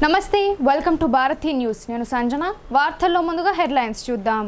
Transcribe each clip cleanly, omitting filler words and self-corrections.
నమస్తే, welcome to Bharati news. నేను సంజన. వార్తల్లో ముందుగా హెడ్లైన్స్ చూద్దాం.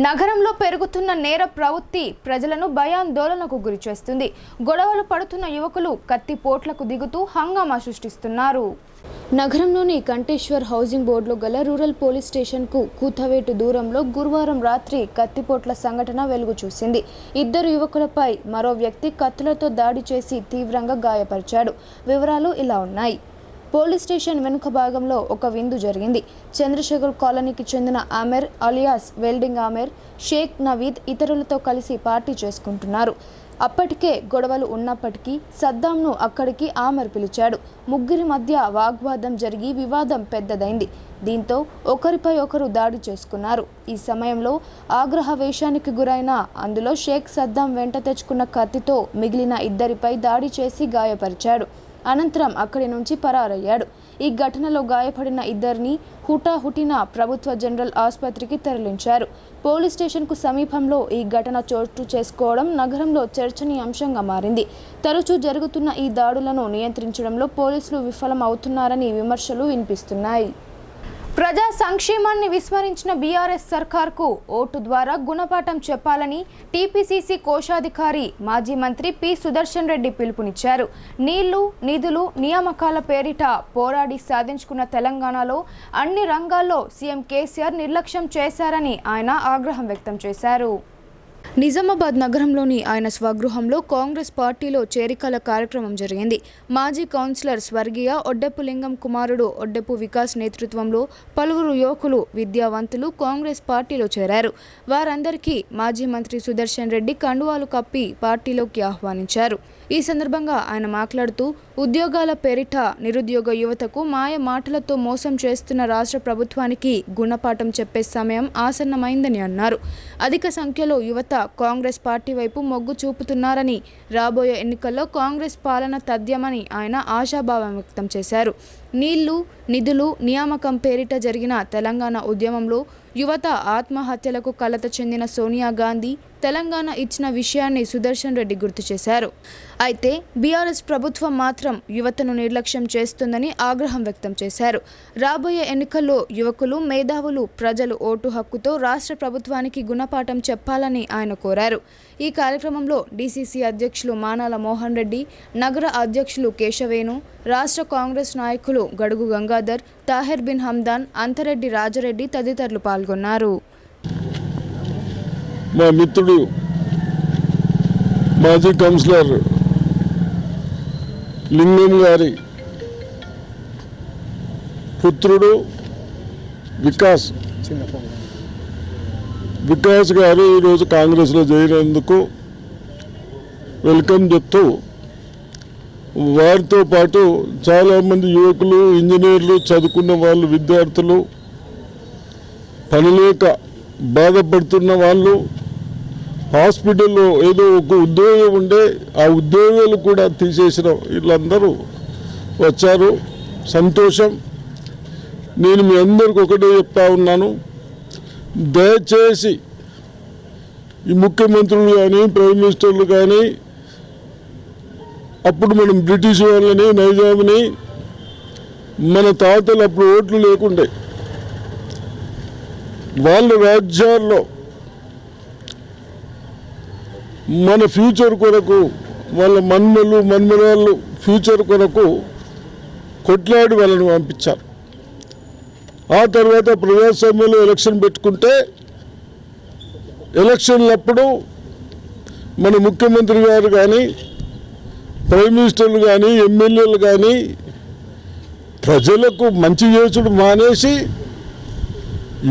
నగరంలో పెరుగుతున్న నేర ప్రవృత్తి ప్రజలను భయాందోళనకు గురిచేస్తుంది. గొడవలు పడుతున్న యువకులు కత్తిపోట్లకు దిగుతూ హంగామా సృష్టిస్తున్నారు. నగరంలోని కంటేశ్వర్ హౌసింగ్ బోర్డులో గల రూరల్ పోలీస్ స్టేషన్కు కూతవేటు దూరంలో గురువారం రాత్రి కత్తిపోట్ల సంఘటన వెలుగు చూసింది. ఇద్దరు యువకులపై మరో వ్యక్తి కత్తులతో దాడి చేసి తీవ్రంగా గాయపరిచాడు. వివరాలు ఇలా ఉన్నాయి. పోలీస్ స్టేషన్ వెనుక భాగంలో ఒక విందు జరిగింది. చంద్రశేఖర్ కాలనీకి చెందిన ఆమెర్ అలియాస్ వెల్డింగ్ ఆమెర్, షేక్ నవీద్ ఇతరులతో కలిసి పార్టీ చేసుకుంటున్నారు. అప్పటికే గొడవలు ఉన్నప్పటికీ సద్దాంను అక్కడికి ఆమెర్ పిలిచాడు. ముగ్గురి మధ్య వాగ్వాదం జరిగి వివాదం పెద్దదైంది. దీంతో ఒకరిపై ఒకరు దాడి చేసుకున్నారు. ఈ సమయంలో ఆగ్రహవేశానికి గురైన అందులో షేక్ సద్దాం వెంట తెచ్చుకున్న కత్తితో మిగిలిన ఇద్దరిపై దాడి చేసి గాయపరిచాడు. అనంతరం అక్కడి నుంచి పరారయ్యాడు. ఈ ఘటనలో గాయపడిన ఇద్దరిని హుటాహుటిన ప్రభుత్వ జనరల్ ఆసుపత్రికి తరలించారు. పోలీస్ స్టేషన్కు సమీపంలో ఈ ఘటన చోటు చేసుకోవడం నగరంలో చర్చనీయాంశంగా మారింది. తరచూ జరుగుతున్న ఈ దాడులను నియంత్రించడంలో పోలీసులు విఫలం అవుతున్నారని విమర్శలు వినిపిస్తున్నాయి. ప్రజా సంక్షేమాన్ని విస్మరించిన బీఆర్ఎస్ సర్కార్కు ఓటు ద్వారా గుణపాఠం చెప్పాలని టీపీసీసీ కోశాధికారి మాజీ మంత్రి పి సుదర్శన్ రెడ్డి పిలుపునిచ్చారు. నీళ్లు, నిధులు, నియామకాల పేరిట పోరాడి సాధించుకున్న తెలంగాణలో అన్ని రంగాల్లో సీఎం కేసీఆర్ నిర్లక్ష్యం చేశారని ఆయన ఆగ్రహం వ్యక్తం చేశారు. నిజామాబాద్ నగరంలోని ఆయన స్వగృహంలో కాంగ్రెస్ పార్టీలో చేరికల కార్యక్రమం జరిగింది. మాజీ కౌన్సిలర్ స్వర్గీయ ఒడ్డెప్పు లింగం కుమారుడు ఒడ్డెప్పు వికాస్ నేతృత్వంలో పలువురు యువకులు, విద్యావంతులు కాంగ్రెస్ పార్టీలో చేరారు. వారందరికీ మాజీ మంత్రి సుదర్శన్ రెడ్డి కండువాలు కప్పి పార్టీలోకి ఆహ్వానించారు. ఈ సందర్భంగా ఆయన మాట్లాడుతూ ఉద్యోగాల పేరిట నిరుద్యోగ యువతకు మాయ మాటలతో మోసం చేస్తున్న రాష్ట్ర ప్రభుత్వానికి గుణపాఠం చెప్పే సమయం ఆసన్నమైందని అన్నారు. అధిక సంఖ్యలో యువత కాంగ్రెస్ పార్టీ వైపు మొగ్గు చూపుతున్నారని, రాబోయే ఎన్నికల్లో కాంగ్రెస్ పాలన తథ్యమని ఆయన ఆశాభావం వ్యక్తం చేశారు. నీళ్లు, నిధులు, నియామకం పేరిట జరిగిన తెలంగాణ ఉద్యమంలో యువత ఆత్మహత్యలకు కలత చెందిన సోనియా గాంధీ తెలంగాణ ఇచ్చిన విషయాన్ని సుదర్శన్ రెడ్డి గుర్తు చేశారు. అయితే బీఆర్ఎస్ ప్రభుత్వం మాత్రం యువతను నిర్లక్ష్యం చేస్తుందని ఆగ్రహం వ్యక్తం చేశారు. రాబోయే ఎన్నికల్లో యువకులు, మేధావులు, ప్రజలు ఓటు హక్కుతో రాష్ట్ర ప్రభుత్వానికి గుణపాఠం చెప్పాలని ఆయన కోరారు. ఈ కార్యక్రమంలో డీసీసీ అధ్యక్షులు మానాల మోహన్ రెడ్డి, నగర అధ్యక్షులు కేశవేణు, రాష్ట్ర కాంగ్రెస్ నాయకులు గడుగు గంగాధర్, తాహెర్ బిన్ హమ్దాన్, అంతరెడ్డి రాజరెడ్డి తదితరులు పాల్గొన్నారు. మా మిత్రుడు మాజీ కౌన్సిలర్ లింగం గారి పుత్రుడు వికాస్ గారు ఈరోజు కాంగ్రెస్లో చేరినందుకు వెల్కమ్ చెప్తూ వారితో పాటు చాలామంది యువకులు, ఇంజనీర్లు, చదువుకున్న వాళ్ళు, విద్యార్థులు, పనిలేక బాధపడుతున్న వాళ్ళు, హాస్పిటల్లో ఏదో ఒక ఉద్యోగం ఉండే ఆ ఉద్యోగాలు కూడా తీసేసిన వీళ్ళందరూ వచ్చారు. సంతోషం. నేను మీ అందరికి ఒకటే చెప్తా ఉన్నాను, దయచేసి ఈ ముఖ్యమంత్రులు కానీ, ప్రైమ్ మినిస్టర్లు కానీ, అప్పుడు మనం బ్రిటిష్ వాళ్ళని, నైజాంని, మన తాతలు అప్పుడు ఓట్లు లేకుండే వాళ్ళ రాజ్యాల్లో మన ఫ్యూచర్ కొరకు, వాళ్ళ మన్మరాళ్ళు ఫ్యూచర్ కొరకు కొట్లాడి వాళ్ళని పంపించారు. ఆ తర్వాత ప్రజాస్వామ్యంలో ఎలక్షన్ పెట్టుకుంటే ఎలక్షన్లప్పుడు మన ముఖ్యమంత్రి గారు కానీ, ప్రైమ్ మినిస్టర్లు కానీ, ఎమ్మెల్యేలు కానీ ప్రజలకు మంచి చేసుడు మానేసి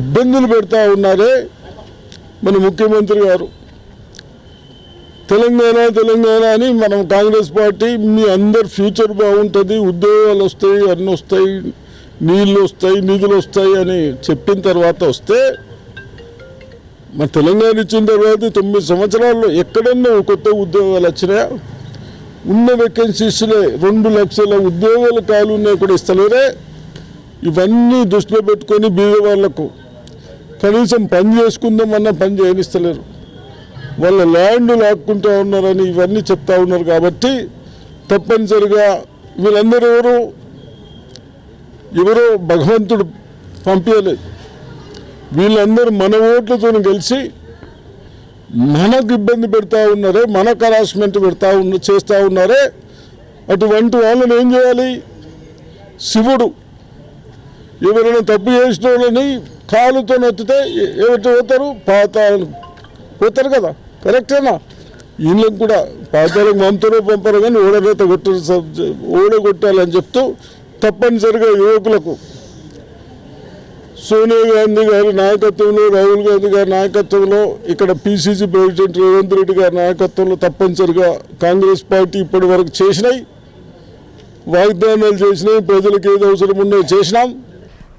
ఇబ్బందులు పెడతా ఉన్నారే మన ముఖ్యమంత్రి గారు. తెలంగాణ అని మనం కాంగ్రెస్ పార్టీ మీ అందరు ఫ్యూచర్ బాగుంటుంది, ఉద్యోగాలు వస్తాయి, అన్నీ వస్తాయి, నీళ్ళు వస్తాయి, నిధులు వస్తాయి అని చెప్పిన తర్వాత వస్తే మన తెలంగాణ ఇచ్చిన తర్వాత 9 సంవత్సరాల్లో ఎక్కడన్నా కొత్త ఉద్యోగాలు వచ్చినాయా? ఉన్న వేకెన్సీస్లే 2 లక్షల ఉద్యోగాలు ఖాళీ ఉన్నాయి కూడా ఇస్తలేరే. ఇవన్నీ దృష్టిలో పెట్టుకొని బీద వాళ్లకు కనీసం పని చేసుకుందామన్నా పని చేయనిస్తలేరు. వాళ్ళ ల్యాండ్ లాక్కుంటూ ఉన్నారని ఇవన్నీ చెప్తా ఉన్నారు. కాబట్టి తప్పనిసరిగా వీళ్ళందరూ ఎవరో భగవంతుడు పంపించలేదు. వీళ్ళందరూ మన ఓట్లతో కలిసి మనకు ఇబ్బంది పెడతా ఉన్నారే, మనకు హరాస్మెంట్ చేస్తూ ఉన్నారే. అటువంటి వాళ్ళని ఏం చేయాలి? శివుడు ఎవరైనా తప్పు చేసిన వాళ్ళని కాలుతో నొత్తితే ఎవరు పోతారు? పాతాళం పోతారు కదా, కరెక్టేనా? వీళ్ళకి కూడా పాతాళం పంపరు కానీ ఓడగొట్టాలని చెప్తూ తప్పనిసరిగా యువకులకు సోనియా గాంధీ గారి నాయకత్వంలో, రాహుల్ గాంధీ గారి నాయకత్వంలో, ఇక్కడ పిసిసి ప్రెసిడెంట్ రేవంత్ రెడ్డి గారి నాయకత్వంలో తప్పనిసరిగా కాంగ్రెస్ పార్టీ ఇప్పటి వరకు చేసినాయి, వాగ్దానాలు చేసినాయి, ప్రజలకు ఏది అవసరం ఉన్నాయో చేసినాం.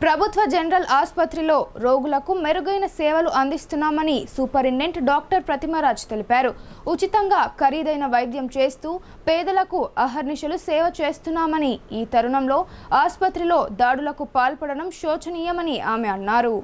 ప్రభుత్వ జనరల్ ఆసుపత్రిలో రోగులకు మెరుగైన సేవలు అందిస్తున్నామని సూపరింటెండెంట్ డాక్టర్ ప్రతిమరాజ్ తెలిపారు. ఉచితంగా ఖరీదైన వైద్యం చేస్తూ పేదలకు అహర్నిశలు సేవ చేస్తున్నామని, ఈ తరుణంలో ఆసుపత్రిలో దాడులకు పాల్పడడం శోచనీయమని ఆమె అన్నారు.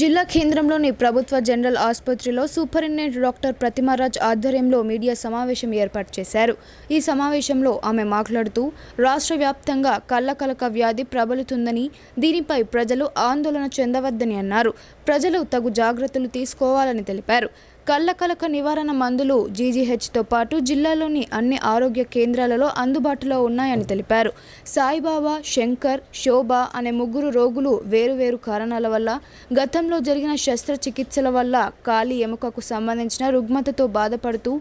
జిల్లా కేంద్రంలోని ప్రభుత్వ జనరల్ ఆసుపత్రిలో సూపరింటెండెంట్ డాక్టర్ ప్రతిమరాజ్ ఆధ్వర్యంలో మీడియా సమావేశం ఏర్పాటు చేశారు. ఈ సమావేశంలో ఆమె మాట్లాడుతూ రాష్ట్ర వ్యాప్తంగా కళ్ళకలక వ్యాధి ప్రబలుతుందని, దీనిపై ప్రజలు ఆందోళన చెందవద్దని అన్నారు. ప్రజలు తగు జాగ్రత్తలు తీసుకోవాలని తెలిపారు. కళ్ళకలక నివారణ మందులు జీజీహెచ్తో పాటు జిల్లాలోని అన్ని ఆరోగ్య కేంద్రాలలో అందుబాటులో ఉన్నాయని తెలిపారు. సాయిబాబా, శంకర్, శోభ అనే 3 రోగులు వేరువేరు కారణాల వల్ల గతంలో జరిగిన శస్త్రచికిత్సల వల్ల కాలి ఎముకకు సంబంధించిన రుగ్మతతో బాధపడుతూ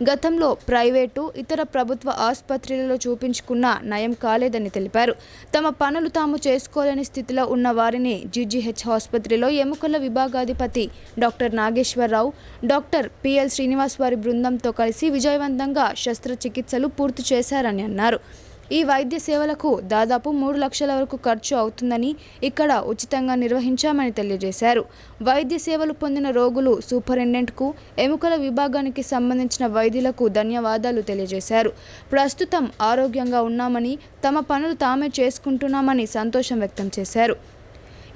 గతంలో ప్రైవేటు, ఇతర ప్రభుత్వ ఆసుపత్రులలో చూపించుకున్నా నయం కాలేదని తెలిపారు. తమ పనులు తాము చేసుకోలేని స్థితిలో ఉన్న వారిని జీజీహెచ్ ఆసుపత్రిలో ఎముకల విభాగాధిపతి doctor Nageswararao, doctor PL Srinivas వారి బృందంతో కలిసి విజయవంతంగా శస్త్రచికిత్సలు పూర్తి చేశారని అన్నారు. ఈ వైద్య సేవలకు దాదాపు 3 లక్షల వరకు ఖర్చు అవుతుందని, ఇక్కడ ఉచితంగా నిర్వహించామని తెలియజేశారు. వైద్య సేవలు పొందిన రోగులు సూపరింటెండెంట్కు, ఎముకల విభాగానికి సంబంధించిన వైద్యులకు ధన్యవాదాలు తెలియజేశారు. ప్రస్తుతం ఆరోగ్యంగా ఉన్నామని, తమ పనులు తామే చేసుకుంటున్నామని సంతోషం వ్యక్తం చేశారు.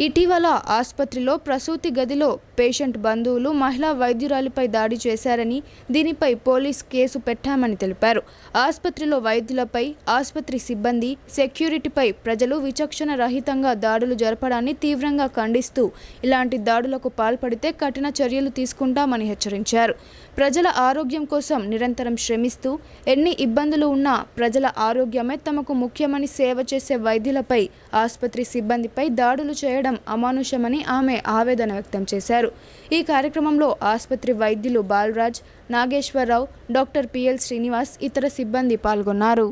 ఇటీవల ఆసుపత్రిలో ప్రసూతి గదిలో పేషెంట్ బంధువులు మహిళా వైద్యురాలిపై దాడి చేశారని, దీనిపై పోలీస్ కేసు పెట్టామని తెలిపారు. ఆసుపత్రిలో వైద్యులపై, ఆసుపత్రి సిబ్బంది, సెక్యూరిటీపై ప్రజలు విచక్షణ రహితంగా దాడులు జరపడాన్ని తీవ్రంగా ఖండిస్తూ ఇలాంటి దాడులకు పాల్పడితే కఠిన చర్యలు తీసుకుంటామని హెచ్చరించారు. ప్రజల ఆరోగ్యం కోసం నిరంతరం శ్రమిస్తూ ఎన్ని ఇబ్బందులు ఉన్నా ప్రజల ఆరోగ్యమే తమకు ముఖ్యమని సేవ చేసే వైద్యులపై, ఆసుపత్రి సిబ్బందిపై దాడులు చేయడం అమానుషమని ఆమె ఆవేదన వ్యక్తం చేశారు. ఈ కార్యక్రమంలో ఆసుపత్రి వైద్యులు బాలరాజ్, నాగేశ్వరరావు, డాక్టర్ పిఎల్ శ్రీనివాస్, ఇతర సిబ్బంది పాల్గొన్నారు.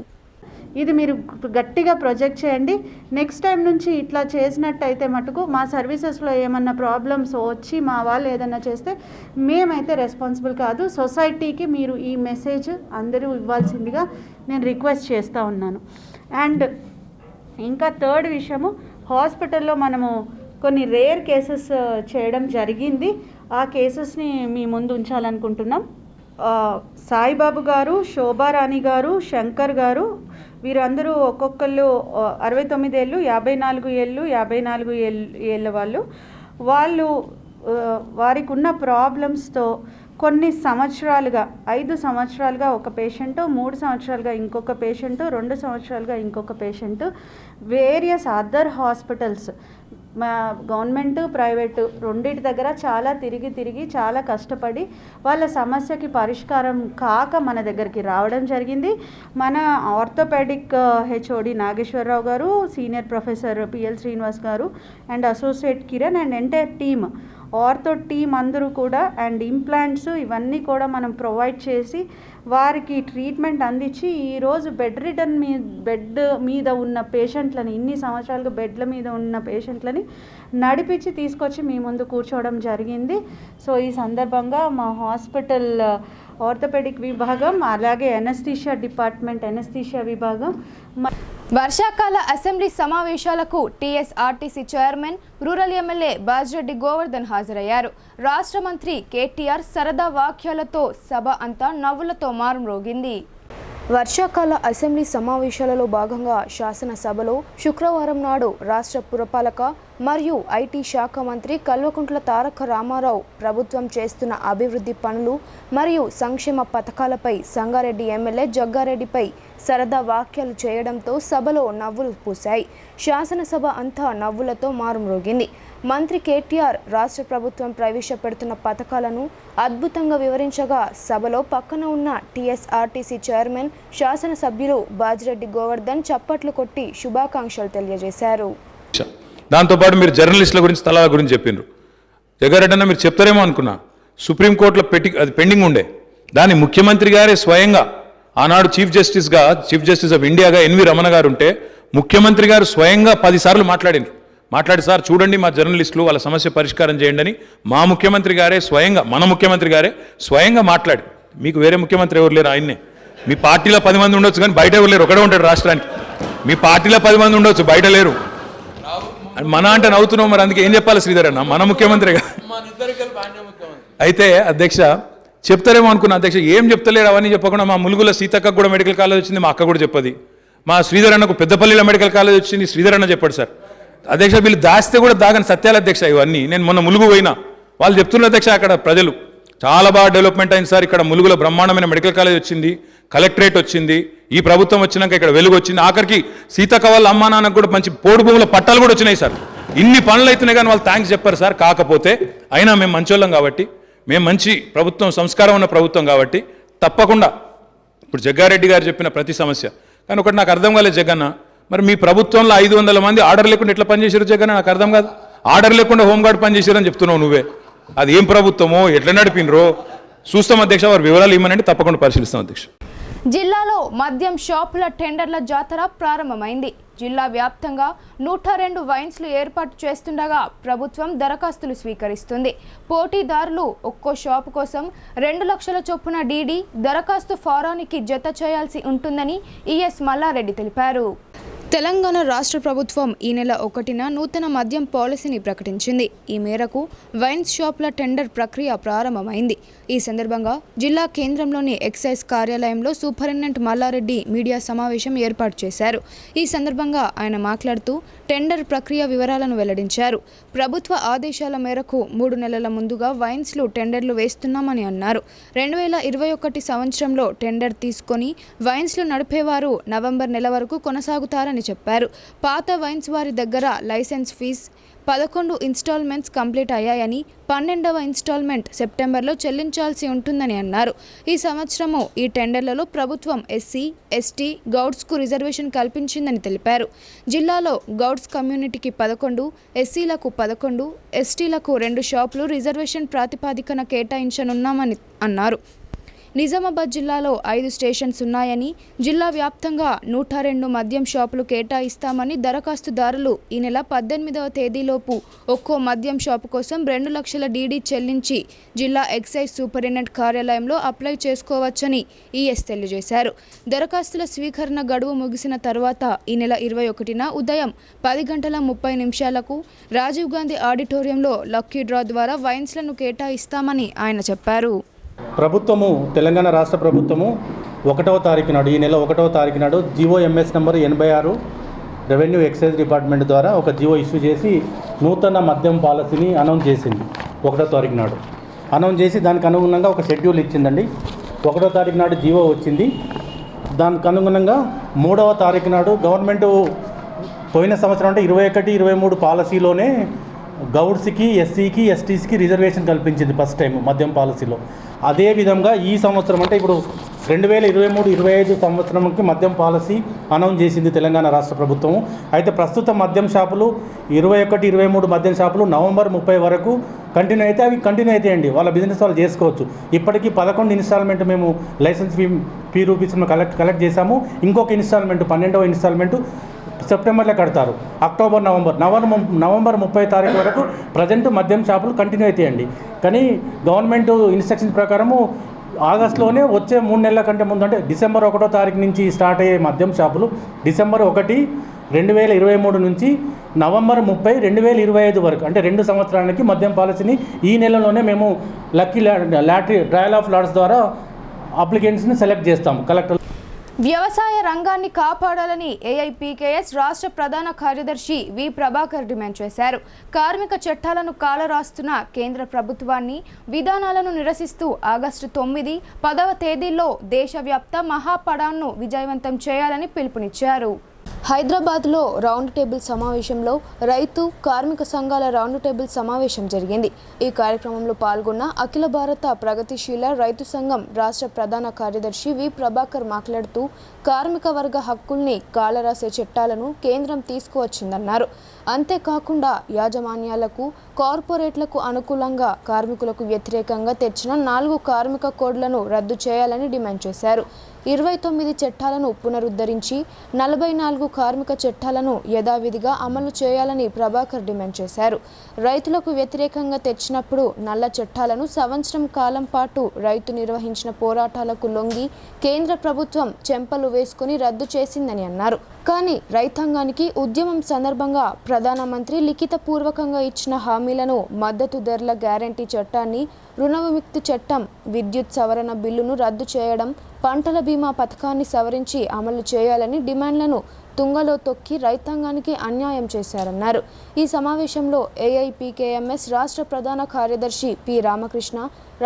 ఇది మీరు గట్టిగా ప్రొజెక్ట్ చేయండి. నెక్స్ట్ టైం నుంచి ఇట్లా చేసినట్టయితే మటుకు మా సర్వీసెస్లో ఏమన్నా ప్రాబ్లమ్స్ వచ్చి మా వాళ్ళు ఏదన్నా చేస్తే మేమైతే రెస్పాన్సిబుల్ కాదు. సొసైటీకి మీరు ఈ మెసేజ్ అందరూ ఇవ్వాల్సిందిగా నేను రిక్వెస్ట్ చేస్తూ ఉన్నాను. అండ్ ఇంకా థర్డ్ విషయము, హాస్పిటల్లో మనము కొన్ని రేర్ కేసెస్ చేయడం జరిగింది. ఆ కేసెస్ని మీ ముందు ఉంచాలనుకుంటున్నాం. సాయిబాబు గారు, శోభారాణి గారు, శంకర్ గారు, వీరందరూ ఒక్కొక్కళ్ళు 69 ఏళ్ళు, 54 ఏళ్ళు, 54 ఏళ్ళ వాళ్ళు వారికి ఉన్న ప్రాబ్లమ్స్తో కొన్ని సంవత్సరాలుగా 5 సంవత్సరాలుగా ఒక పేషెంట్, 3 సంవత్సరాలుగా ఇంకొక పేషెంట్, 2 సంవత్సరాలుగా ఇంకొక పేషెంట్ వేరియస్ అదర్ హాస్పిటల్స్, మా గవర్నమెంట్ ప్రైవేటు రెండింటి దగ్గర చాలా తిరిగి చాలా కష్టపడి వాళ్ళ సమస్యకి పరిష్కారం కాక మన దగ్గరికి రావడం జరిగింది. మన ఆర్థోపెడిక్ హెచ్ఓడి నాగేశ్వరరావు గారు, సీనియర్ ప్రొఫెసర్ పిఎల్ శ్రీనివాస్ గారు and associate Kiran and entire team, ortho team అందరూ కూడా అండ్ ఇంప్లాంట్స్ ఇవన్నీ కూడా మనం ప్రొవైడ్ చేసి వారికి ట్రీట్మెంట్ అందించి ఈరోజు బెడ్ మీద ఉన్న పేషెంట్లని, ఇన్ని సంవత్సరాలుగా బెడ్ల మీద ఉన్న పేషెంట్లని నడిపించి తీసుకొచ్చి మీ ముందు కూర్చోవడం జరిగింది. సో ఈ సందర్భంగా మా హాస్పిటల్ ఆర్థోపెడిక్ విభాగం అలాగే ఎనస్థీషియా డిపార్ట్మెంట్, ఎనస్థీషియా విభాగం వర్షాకాల అసెంబ్లీ సమావేశాలకు TSRTC chairman rural MLA Bajireddy Govardhan హాజరయ్యారు. రాష్ట్ర మంత్రి కేటీఆర్ సరదా వాక్యాలతో సభ అంతా నవ్వులతో మారుమ్రోగింది. వర్షాకాల అసెంబ్లీ సమావేశాలలో భాగంగా శాసనసభలో శుక్రవారం నాడు రాష్ట్ర పురపాలక మరియు ఐటీ శాఖ మంత్రి కల్వకుంట్ల తారక రామారావు ప్రభుత్వం చేస్తున్న అభివృద్ధి పనులు మరియు సంక్షేమ పథకాలపై సంగారెడ్డి ఎమ్మెల్యే జగ్గారెడ్డిపై సరదా వ్యాఖ్యలు చేయడంతో సభలో నవ్వులు పూశాయి. శాసనసభ అంతా నవ్వులతో మారుమ్రోగింది. మంత్రి కేటీఆర్ రాష్ట్ర ప్రభుత్వం ప్రవేశపెడుతున్న పథకాలను అద్భుతంగా వివరించగా సభలో పక్కన ఉన్న టీఎస్ఆర్టీసీ చైర్మన్ శాసనసభ్యులు బాజిరెడ్డి గోవర్ధన్ చప్పట్లు కొట్టి శుభాకాంక్షలు తెలియజేశారు. దాంతోపాటు మీరు జర్నలిస్టుల గురించి తలాల గురించి చెప్పిండ్రు. జగ్గారెడ్డి అన్న మీరు చెప్తారేమో అనుకున్నా. సుప్రీంకోర్టులో అది పెండింగ్ ఉండే, దాన్ని ముఖ్యమంత్రి గారే స్వయంగా ఆనాడు చీఫ్ జస్టిస్ ఆఫ్ ఇండియాగా ఎన్వి రమణ గారు ఉంటే ముఖ్యమంత్రి గారు స్వయంగా 10 సార్లు మాట్లాడి సార్ చూడండి మా జర్నలిస్టులు వాళ్ళ సమస్య పరిష్కారం చేయండి అని మా ముఖ్యమంత్రి గారే స్వయంగా, మన ముఖ్యమంత్రి గారే స్వయంగా మాట్లాడి, మీకు వేరే ముఖ్యమంత్రి ఎవరు లేరు, ఆయన్నే. మీ పార్టీలో 10 మంది ఉండొచ్చు కానీ బయట ఎవరు లేరు, ఒకడే ఉంటాడు రాష్ట్రానికి. మీ పార్టీలో 10 మంది ఉండొచ్చు, బయట లేరు. మన అంటే నవ్వుతున్నావు, మరి అందుకే ఏం చెప్పాలి శ్రీధర్ అన్న, మన ముఖ్యమంత్రిగా. అయితే అధ్యక్ష చెప్తారేమో అనుకున్నా అధ్యక్ష, ఏం చెప్తలేరు అవన్నీ చెప్పకుండా మా ములుగుల సీతక్కకు కూడా మెడికల్ కాలేజ్ వచ్చింది, మా అక్క కూడా చెప్పది. మా శ్రీధర్ అన్నకు పెద్దపల్లిలో మెడికల్ కాలేజ్ వచ్చింది, శ్రీధర్ అన్న చెప్పాడు సార్. అధ్యక్ష వీళ్ళు దాస్తే కూడా దాగని సత్యాలు అధ్యక్ష ఇవన్నీ. నేను మొన్న ములుగు పోయినా, వాళ్ళు చెప్తున్నారు అధ్యక్ష అక్కడ ప్రజలు చాలా బాగా డెవలప్మెంట్ అయింది సార్, ఇక్కడ ములుగులో బ్రహ్మాండమైన మెడికల్ కాలేజ్ వచ్చింది, కలెక్టరేట్ వచ్చింది, ఈ ప్రభుత్వం వచ్చినాక ఇక్కడ వెలుగు వచ్చింది, ఆఖరికి సీతక్క వాళ్ళ అమ్మా నాన్నకు కూడా మంచి పోడు భూముల పట్టాలు కూడా వచ్చినాయి సార్. ఇన్ని పనులు అవుతున్నాయి కానీ వాళ్ళు థ్యాంక్స్ చెప్పారు సార్. కాకపోతే అయినా మేము మంచోళ్ళం కాబట్టి, మేము మంచి ప్రభుత్వం, సంస్కారం ఉన్న ప్రభుత్వం కాబట్టి తప్పకుండా ఇప్పుడు జగ్గారెడ్డి గారు చెప్పిన ప్రతి సమస్య. కానీ ఒకటి నాకు అర్థం కాలేదు జగన్న, మరి మీ ప్రభుత్వంలో 500 మంది ఆర్డర్ లేకుండా ఎట్లా పనిచేసారు జగన్న, నాకు అర్థం కాదు. ఆర్డర్ లేకుండా హోంగార్డ్ పనిచేసారని చెప్తున్నావు నువ్వే, అది ఏం ప్రభుత్వమో ఎట్లా నడిపినరో చూస్తాం అధ్యక్ష. వారి వివరాలు ఇవ్వనండి, తప్పకుండా పరిశీలిస్తాం అధ్యక్ష. జిల్లాలో మద్యం షాపుల టెండర్ల జాతర ప్రారంభమైంది. జిల్లా వ్యాప్తంగా 102 వైన్స్లు ఏర్పాటు చేస్తుండగా ప్రభుత్వం దరఖాస్తులు స్వీకరిస్తుంది. పోటీదారులు ఒక్కో షాపు కోసం 2 లక్షల చొప్పున డీడీ దరఖాస్తు ఫారానికి జత చేయాల్సి ఉంటుందని ఈఎస్ మల్లారెడ్డి తెలిపారు. తెలంగాణ రాష్ట్ర ప్రభుత్వం ఈ నెల 1న నూతన మద్యం పాలసీని ప్రకటించింది. ఈ మేరకు వైన్స్ షాపుల టెండర్ ప్రక్రియ ప్రారంభమైంది. ఈ సందర్భంగా జిల్లా కేంద్రంలోని ఎక్సైజ్ కార్యాలయంలో సూపరింటెండెంట్ మల్లారెడ్డి మీడియా సమావేశం ఏర్పాటు చేశారు. ఈ సందర్భంగా ఆయన మాట్లాడుతూ టెండర్ ప్రక్రియ వివరాలను వెల్లడించారు. ప్రభుత్వ ఆదేశాల మేరకు 3 నెలల ముందుగా వైన్స్లు టెండర్లు వేస్తున్నామని అన్నారు. 2021 సంవత్సరంలో టెండర్ తీసుకొని వైన్స్లు నడిపేవారు నవంబర్ నెల వరకు కొనసాగుతారని చెప్పారు. పాత వైన్స్ వారి దగ్గర లైసెన్స్ ఫీజు 11 ఇన్స్టాల్మెంట్స్ కంప్లీట్ అయ్యాయని 12వ ఇన్స్టాల్మెంట్ సెప్టెంబర్లో చెల్లించాల్సి ఉంటుందని అన్నారు. ఈ సంవత్సరము ఈ టెండర్లలో ప్రభుత్వం ఎస్సీ, ఎస్టీ, గౌడ్స్కు రిజర్వేషన్ కల్పించిందని తెలిపారు. జిల్లాలో గౌడ్స్ కమ్యూనిటీకి 11, ఎస్సీలకు 11, ఎస్టీలకు 2 షాపులు రిజర్వేషన్ ప్రాతిపదికన కేటాయించనున్నామని అన్నారు. నిజామాబాద్ జిల్లాలో 5 స్టేషన్స్ ఉన్నాయని, జిల్లా వ్యాప్తంగా 102 మద్యం షాపులు కేటాయిస్తామని దరఖాస్తుదారులు ఈ నెల 18వ తేదీలోపు ఒక్కో మద్యం షాపు కోసం 2 లక్షల డీడీ చెల్లించి జిల్లా ఎక్సైజ్ సూపరింటెండెంట్ కార్యాలయంలో అప్లై చేసుకోవచ్చని ఈఎస్ తెలియజేశారు. దరఖాస్తుల స్వీకరణ గడువు ముగిసిన తర్వాత ఈ నెల 21న ఉదయం 10:30 రాజీవ్ గాంధీ ఆడిటోరియంలో లక్కీ డ్రా ద్వారా వైన్స్లను కేటాయిస్తామని ఆయన చెప్పారు. ప్రభుత్వము, తెలంగాణ రాష్ట్ర ప్రభుత్వము 1వ తారీఖు నాడు, ఈ నెల 1వ తారీఖు నాడు GOMS number 86 revenue excise department ద్వారా ఒక జీవో ఇష్యూ చేసి నూతన మద్యం పాలసీని అనౌన్స్ చేసింది. 1వ తారీఖు నాడు అనౌన్స్ చేసి దానికి అనుగుణంగా ఒక షెడ్యూల్ ఇచ్చిందండి. 1వ తారీఖు నాడు జీవో వచ్చింది. దానికి అనుగుణంగా 3వ తారీఖు నాడు గవర్నమెంట్ పోయిన సంవత్సరం అంటే 21-23 పాలసీలోనే గౌడ్స్కి, ఎస్సీకి, ఎస్టీస్కి రిజర్వేషన్ కల్పించింది ఫస్ట్ టైం మద్యం పాలసీలో. అదేవిధంగా ఈ సంవత్సరం అంటే ఇప్పుడు 2023-25 సంవత్సరంకి మద్యం పాలసీ అనౌన్స్ చేసింది తెలంగాణ రాష్ట్ర ప్రభుత్వం. అయితే ప్రస్తుత మద్యం షాపులు 21-23 మద్యం షాపులు నవంబర్ 30 వరకు కంటిన్యూ అయితే అవి కంటిన్యూ అవుతాయండి. వాళ్ళ బిజినెస్ వాళ్ళు చేసుకోవచ్చు. ఇప్పటికీ 11 ఇన్స్టాల్మెంట్ మేము లైసెన్స్ ఫీ రూపీస్ కలెక్ట్ చేశాము. ఇంకొక ఇన్స్టాల్మెంట్ 12వ ఇన్స్టాల్మెంట్ సెప్టెంబర్లో కడతారు. నవంబర్ 30 తారీఖు వరకు ప్రజెంట్ మద్యం షాపులు కంటిన్యూ అవుతాయండి. కానీ గవర్నమెంట్ ఇన్స్ట్రక్షన్స్ ప్రకారము ఆగస్టులోనే వచ్చే 3 నెలల కంటే ముందు అంటే డిసెంబర్ 1వ తారీఖు నుంచి స్టార్ట్ అయ్యే మద్యం షాపులు డిసెంబర్ 1, 2023 నుంచి నవంబర్ 30, 2025 వరకు అంటే 2 సంవత్సరాలకి మద్యం పాలసీని ఈ నెలలోనే మేము lucky lottery trial of lots ద్వారా అప్లికెంట్స్ని సెలెక్ట్ చేస్తాము. కలెక్టర్ వ్యవసాయ రంగాన్ని కాపాడాలని ఏఐపీకేఎస్ రాష్ట్ర ప్రధాన కార్యదర్శి వి ప్రభాకర్ డిమాండ్ చేశారు. కార్మిక చట్టాలను కాలరాస్తున్న కేంద్ర ప్రభుత్వాన్ని, విధానాలను నిరసిస్తూ ఆగస్టు 9, 10వ తేదీల్లో దేశవ్యాప్త మహాపడాన్ను విజయవంతం చేయాలని పిలుపునిచ్చారు. హైదరాబాద్లో రౌండ్ టేబుల్ సమావేశంలో రైతు, కార్మిక సంఘాల రౌండ్ టేబుల్ సమావేశం జరిగింది. ఈ కార్యక్రమంలో పాల్గొన్న అఖిల భారత ప్రగతిశీల రైతు సంఘం రాష్ట్ర ప్రధాన కార్యదర్శి వి ప్రభాకర్ మాట్లాడుతూ కార్మిక వర్గ హక్కుల్ని కాలరాసే చట్టాలను కేంద్రం తీసుకువచ్చిందన్నారు. అంతేకాకుండా యాజమాన్యాలకు, కార్పొరేట్లకు అనుకూలంగా కార్మికులకు వ్యతిరేకంగా తెచ్చిన 4 కార్మిక కోడ్లను రద్దు చేయాలని డిమాండ్ చేశారు. 29 చట్టాలను పునరుద్ధరించి 44 కార్మిక చట్టాలను యథావిధిగా అమలు చేయాలని ప్రభాకర్ డిమాండ్ చేశారు. రైతులకు వ్యతిరేకంగా తెచ్చినప్పుడు నల్ల చట్టాలను సంవత్సరం కాలం పాటు రైతు నిర్వహించిన పోరాటాలకు లొంగి కేంద్ర ప్రభుత్వం చెంపలు వేసుకుని రద్దు చేసిందని అన్నారు. కానీ రైతాంగానికి ఉద్యమం సందర్భంగా ప్రధానమంత్రి లిఖితపూర్వకంగా ఇచ్చిన హామీలను, మద్దతు ధరల గ్యారంటీ చట్టాన్ని, రుణ విముక్తి చట్టం, విద్యుత్ సవరణ బిల్లును రద్దు చేయడం, పంటల బీమా పథకాన్ని సవరించి అమలు చేయాలని డిమాండ్లను తుంగలో తొక్కి రైతాంగానికి అన్యాయం చేశారన్నారు. ఈ సమావేశంలో ఏఐపీకేఎంఎస్ రాష్ట్ర ప్రధాన కార్యదర్శి పి రామకృష్ణ,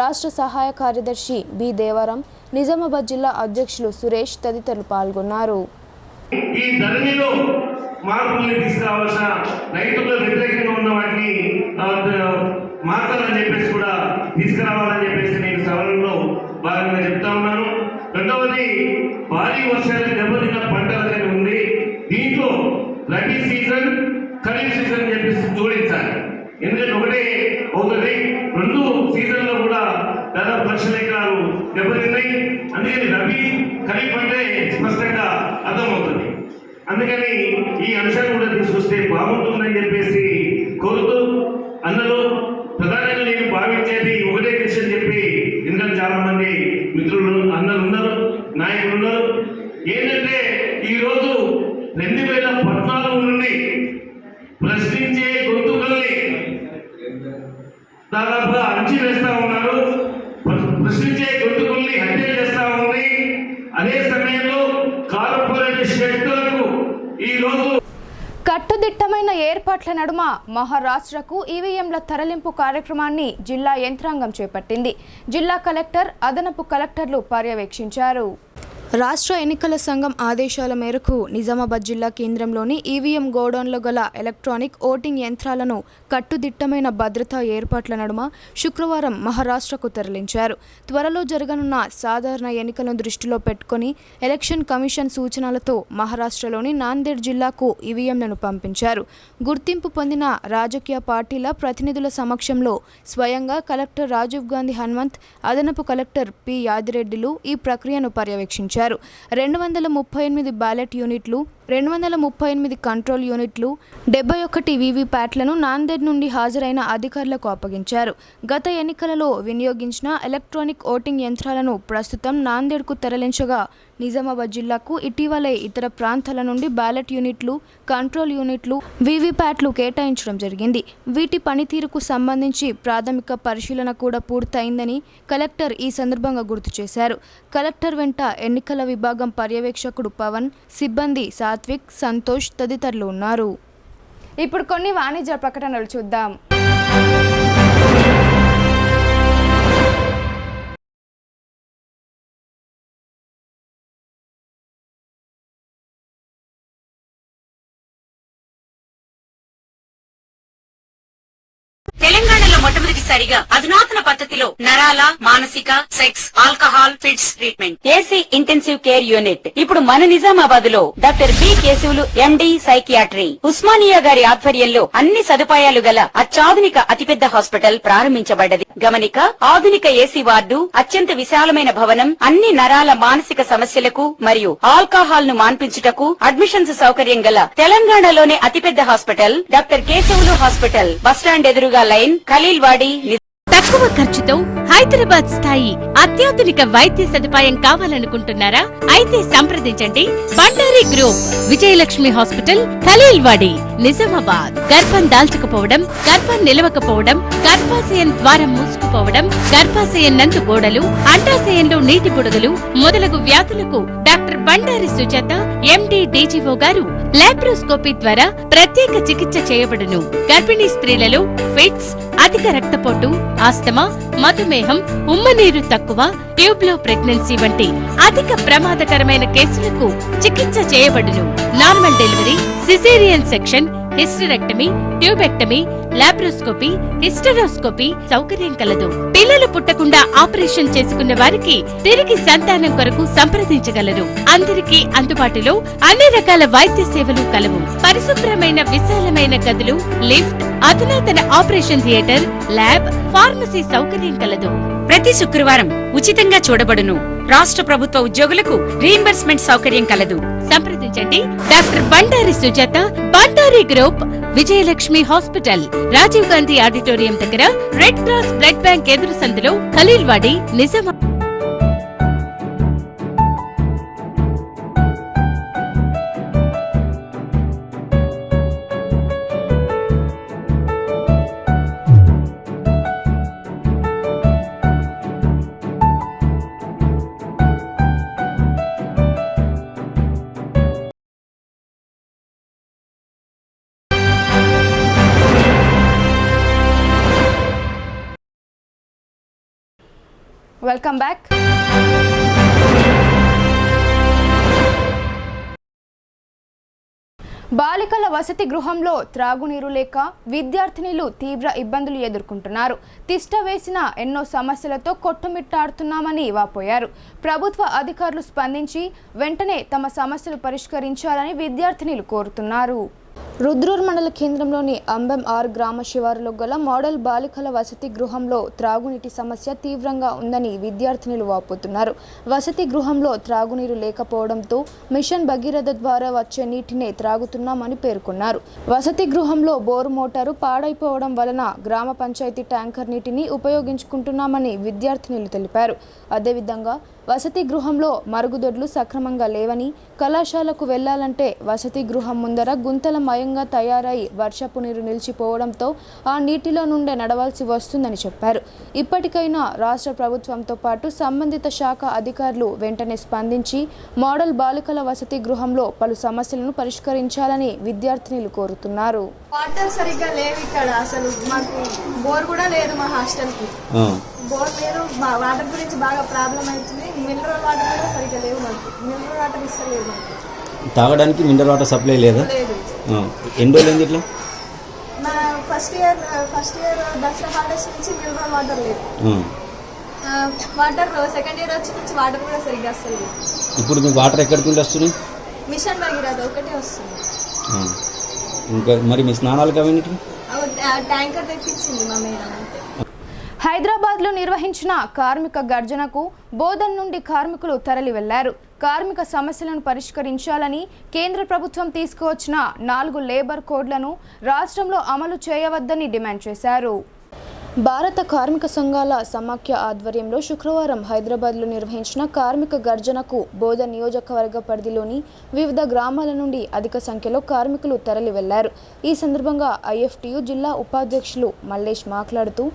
రాష్ట్ర సహాయ కార్యదర్శి బి దేవరం, నిజామాబాద్ జిల్లా అధ్యక్షులు సురేష్ తదితరులు పాల్గొన్నారు. ఈ ధరణిలో మార్పుల్ని తీసుకురావాల్సిన, రైతుల వ్యతిరేకంగా ఉన్న వాటిని మార్చాలని చెప్పేసి కూడా తీసుకురావాలని చెప్పేసి నేను సవరణలో భాగంగా చెప్తా ఉన్నాను. రెండవది, భారీ వర్షాలకు దెబ్బతిన్న పంటలనే ఉంది. దీంట్లో రబీ సీజన్, ఖరీఫ్ సీజన్ అని చెప్పేసి జోడించాలి. ఎందుకంటే ఒకటే అవుతుంది. 2 సీజన్లో కూడా దాదాపు 1 లక్షల ఎకరాలు దెబ్బతిన్నాయి. అందుకని రబీ, ఖరీఫ్ అంటే స్పష్టంగా అర్థమవుతుంది. అందుకని ఈ అంశాన్ని కూడా తీసుకొస్తే బాగుంటుందని చెప్పేసి కోరుతూ, అన్నలు ప్రధానంగా నేను భావించేది ఒకటే విషయం చెప్పి, ఎందుకంటే చాలా మంది మిత్రులు, అన్నలు ఉన్నారు, నాయకులు ఉన్నారు. ఏంటంటే ఈరోజు 2014 నుండి ప్రశ్నించే గొంతుకల్ని దాదాపుగా అణచివేస్తా ఉన్నారు. ప్రశ్నించే గొంతుకల్ని హత్య చేస్తా ఉంది. అదే సమయంలో కార్పొరేట్ శక్తులకు ఈరోజు కట్టుదిట్టమైన ఏర్పాట్ల నడుమ మహారాష్ట్రకు ఈవీఎంల తరలింపు కార్యక్రమాన్ని జిల్లా యంత్రాంగం చేపట్టింది. జిల్లా కలెక్టర్, అదనపు కలెక్టర్లు పర్యవేక్షించారు. రాష్ట్ర ఎన్నికల సంఘం ఆదేశాల మేరకు నిజామాబాద్ జిల్లా కేంద్రంలోని ఈవీఎం గోడౌన్లో గల ఎలక్ట్రానిక్ ఓటింగ్ యంత్రాలను కట్టుదిట్టమైన భద్రతా ఏర్పాట్ల నడుమ శుక్రవారం మహారాష్ట్రకు తరలించారు. త్వరలో జరగనున్న సాధారణ ఎన్నికలను దృష్టిలో పెట్టుకుని ఎలక్షన్ కమిషన్ సూచనలతో మహారాష్ట్రలోని నాందేడ్ జిల్లాకు ఈవీఎంలను పంపించారు. గుర్తింపు పొందిన రాజకీయ పార్టీల ప్రతినిధుల సమక్షంలో స్వయంగా కలెక్టర్ రాజీవ్ గాంధీ హనుమంత్, అదనపు కలెక్టర్ పి యాదిరెడ్డిలు ఈ ప్రక్రియను పర్యవేక్షించారు. 238 బ్యాలెట్ యూనిట్లు, 238 కంట్రోల్ యూనిట్లు, 71 వీవీప్యాట్లను నాందేడ్ నుండి హాజరైన అధికారులకు అప్పగించారు. గత ఎన్నికలలో వినియోగించిన ఎలక్ట్రానిక్ ఓటింగ్ యంత్రాలను ప్రస్తుతం నాందేడ్కు తరలించగా నిజామాబాద్ జిల్లాకు ఇటీవలే ఇతర ప్రాంతాల నుండి బ్యాలెట్ యూనిట్లు, కంట్రోల్ యూనిట్లు, వీవీప్యాట్లు కేటాయించడం జరిగింది. వీటి పనితీరుకు సంబంధించి ప్రాథమిక పరిశీలన కూడా పూర్తయిందని కలెక్టర్ ఈ సందర్భంగా గుర్తు చేశారు. కలెక్టర్ వెంట ఎన్నికల విభాగం పర్యవేక్షకుడు పవన్, సిబ్బంది సాత్విక్, సంతోష్ తదితరులు ఉన్నారు. ఇప్పుడు కొన్ని వాణిజ్య ప్రకటనలు చూద్దాం. తెలంగాణలో మొట్టమొదటిసారిగా అధునాతన పద్ధతిలో నరాల, మానసిక, sex, alcohol, fits treatment, AC intensive care unit ఇప్పుడు మన నిజామాబాద్ లో doctor B Keshavulu MD psychiatry, Osmania గారి ఆధ్వర్యంలో అన్ని సదుపాయాలు గల అత్యాధునిక అతిపెద్ద హాస్పిటల్ ప్రారంభించబడ్డది. గమనిక, ఆధునిక ఏసీ వార్డు, అత్యంత విశాలమైన భవనం, అన్ని నరాల మానసిక సమస్యలకు మరియు ఆల్కహాల్ ను మాన్పించుటకు అడ్మిషన్స్ సౌకర్యం గల తెలంగాణలోనే అతిపెద్ద hospital doctor Keshavulu hospital, bus stand ఎదురుగా లైన్, ఖలీల్వాడి. తక్కువ ఖర్చుతో హైదరాబాద్ స్థాయి అత్యాధునిక వైద్య సదుపాయం కావాలనుకుంటున్నారా? అయితే సంప్రదించండి బండారి గ్రూప్, విజయలక్ష్మి హాస్పిటల్, ఖలీల్వాడి, నిజామాబాద్. గర్భం దాల్చకపోవడం, గర్భం నిలవకపోవడం, గర్భాశయం ద్వారం మూసుకుపోవడం, గర్భాశయం నందు గోడలు, అండాశయంలో నీటి బుడగలు మొదలగు వ్యాధులకు డాక్టర్ బండారి సుజాత ఎండి డీజీఓ గారు లాప్రోస్కోపీ ద్వారా ప్రత్యేక చికిత్స చేయబడును. గర్భిణీ స్త్రీలలో ఫిట్స్, అధిక రక్తపోటు, ఆస్తమా, మధుమేహం, ఉమ్మనీరు తక్కువ, ట్యూబ్లో ప్రెగ్నెన్సీ వంటి అధిక ప్రమాదకరమైన కేసులకు చికిత్స చేయబడును. Normal delivery, caesarean section, hysterectomy, tubectomy, laparoscopy, hysteroscopy సౌకర్యం కలదు. పిల్లలు పుట్టకుండా ఆపరేషన్ చేసుకున్న వారికి తిరిగి సంతానం కొరకు సంప్రదించగలరు. అందరికీ అందుబాటులో అన్ని రకాల వైద్య సేవలు కలవు. పరిశుభ్రమైన విశాలమైన గదులు, లిఫ్ట్, అధునాతన ఆపరేషన్ థియేటర్, ల్యాబ్, ఫార్మసీ సౌకర్యం కలదు. ప్రతి శుక్రవారం ఉచితంగా చూడబడును. రాష్ట్ర ప్రభుత్వ ఉద్యోగులకు రీయింబర్స్మెంట్ సౌకర్యం కలదు. సంప్రదించండి doctor Bandari Sujatha, Bandari group, Vijayalakshmi hospital, Rajiv Gandhi auditorium దగ్గర, రెడ్ క్రాస్ బ్లడ్ బ్యాంక్ ఎదురు సందులో, ఖలీల్వాడి, నిజామాబాద్. Welcome back. బాలికల వసతి గృహంలో త్రాగునీరు లేక విద్యార్థినులు తీవ్ర ఇబ్బందులు ఎదుర్కొంటున్నారు. తిష్ట వేసిన ఎన్నో సమస్యలతో కొట్టుమిట్టాడుతున్నామని వాపోయారు. ప్రభుత్వ అధికారులు స్పందించి వెంటనే తమ సమస్యలు పరిష్కరించాలని విద్యార్థినులు కోరుతున్నారు. రుద్రూర్ మండల కేంద్రంలోని అంబెం ఆర్ గ్రామ శివారులో గల మోడల్ బాలికల వసతి గృహంలో త్రాగునీటి సమస్య తీవ్రంగా ఉందని విద్యార్థినులు వాపోతున్నారు. వసతి గృహంలో త్రాగునీరు లేకపోవడంతో మిషన్ భగీరథ ద్వారా వచ్చే నీటినే త్రాగుతున్నామని పేర్కొన్నారు. వసతి గృహంలో బోరు మోటారు పాడైపోవడం వలన గ్రామ పంచాయతీ ట్యాంకర్ నీటిని ఉపయోగించుకుంటున్నామని విద్యార్థినులు తెలిపారు. అదేవిధంగా వసతి గృహంలో మరుగుదొడ్లు సక్రమంగా లేవని, కళాశాలకు వెళ్లాలంటే వసతి గృహం ముందర గుంతలమయంగా గాయంగా తయారై వర్షపు నీరు నిలిచిపోవడంతో ఆ నీటిలో నుండే నడవాల్సి వస్తుందని చెప్పారు. ఇప్పటికైనా రాష్ట్ర ప్రభుత్వంతో పాటు సంబంధిత శాఖ అధికారులు వెంటనే స్పందించి మోడల్ బాలికల వసతి గృహంలో పలు సమస్యలను పరిష్కరించాలని విద్యార్థినులు కోరుతున్నారు. వాటర్ సరిగ్గా లేవు ఇక్కడ, అసలు మాకు బోర్ కూడా లేదు మా హాస్టల్కి. బోర్ లేదు, వాటర్ గురించి బాగా ప్రాబ్లం అవుతుంది. మినరల్ వాటర్ కూడా సరిగ్గా లేవు మాకు, మినరల్ వాటర్ ఇస్తలేదు మాకు. తాగడానికి మినరల్ వాటర్ సప్లై లేదా? ఎన్ని రోజులు అయింది ఇట్లా? మా ఫస్ట్ ఇయర్ దసరా హాలిడేస్ నుంచి మినరల్ వాటర్ లేదు. వాటర్ సెకండ్ ఇయర్ వచ్చి నుంచి వాటర్ కూడా సరిగ్గా వస్తలేదు. ఇప్పుడు మీకు వాటర్ ఎక్కడికి నుండి వస్తుంది? మిషన్ భగీరథ ఒకటే వస్తుంది. ఇంకా మరి మీ స్నానాలకు అవన్నీ ట్యాంకర్ తెప్పించింది మా మేడం అంతే. హైదరాబాద్లో నిర్వహించిన కార్మిక గర్జనకు బోధన్ నుండి కార్మికులు తరలి వెళ్లారు. కార్మిక సమస్యలను పరిష్కరించాలని కేంద్ర ప్రభుత్వం తీసుకువచ్చిన 4 లేబర్ కోడ్లను రాష్ట్రంలో అమలు చేయవద్దని డిమాండ్ చేశారు. భారత కార్మిక సంఘాల సమాఖ్య ఆధ్వర్యంలో శుక్రవారం హైదరాబాద్లో నిర్వహించిన కార్మిక గర్జనకు బోధన్ నియోజకవర్గ పరిధిలోని వివిధ గ్రామాల నుండి అధిక సంఖ్యలో కార్మికులు తరలి వెళ్లారు. ఈ సందర్భంగా ఐఎఫ్టియు జిల్లా ఉపాధ్యక్షులు మల్లేష్ మాట్లాడుతూ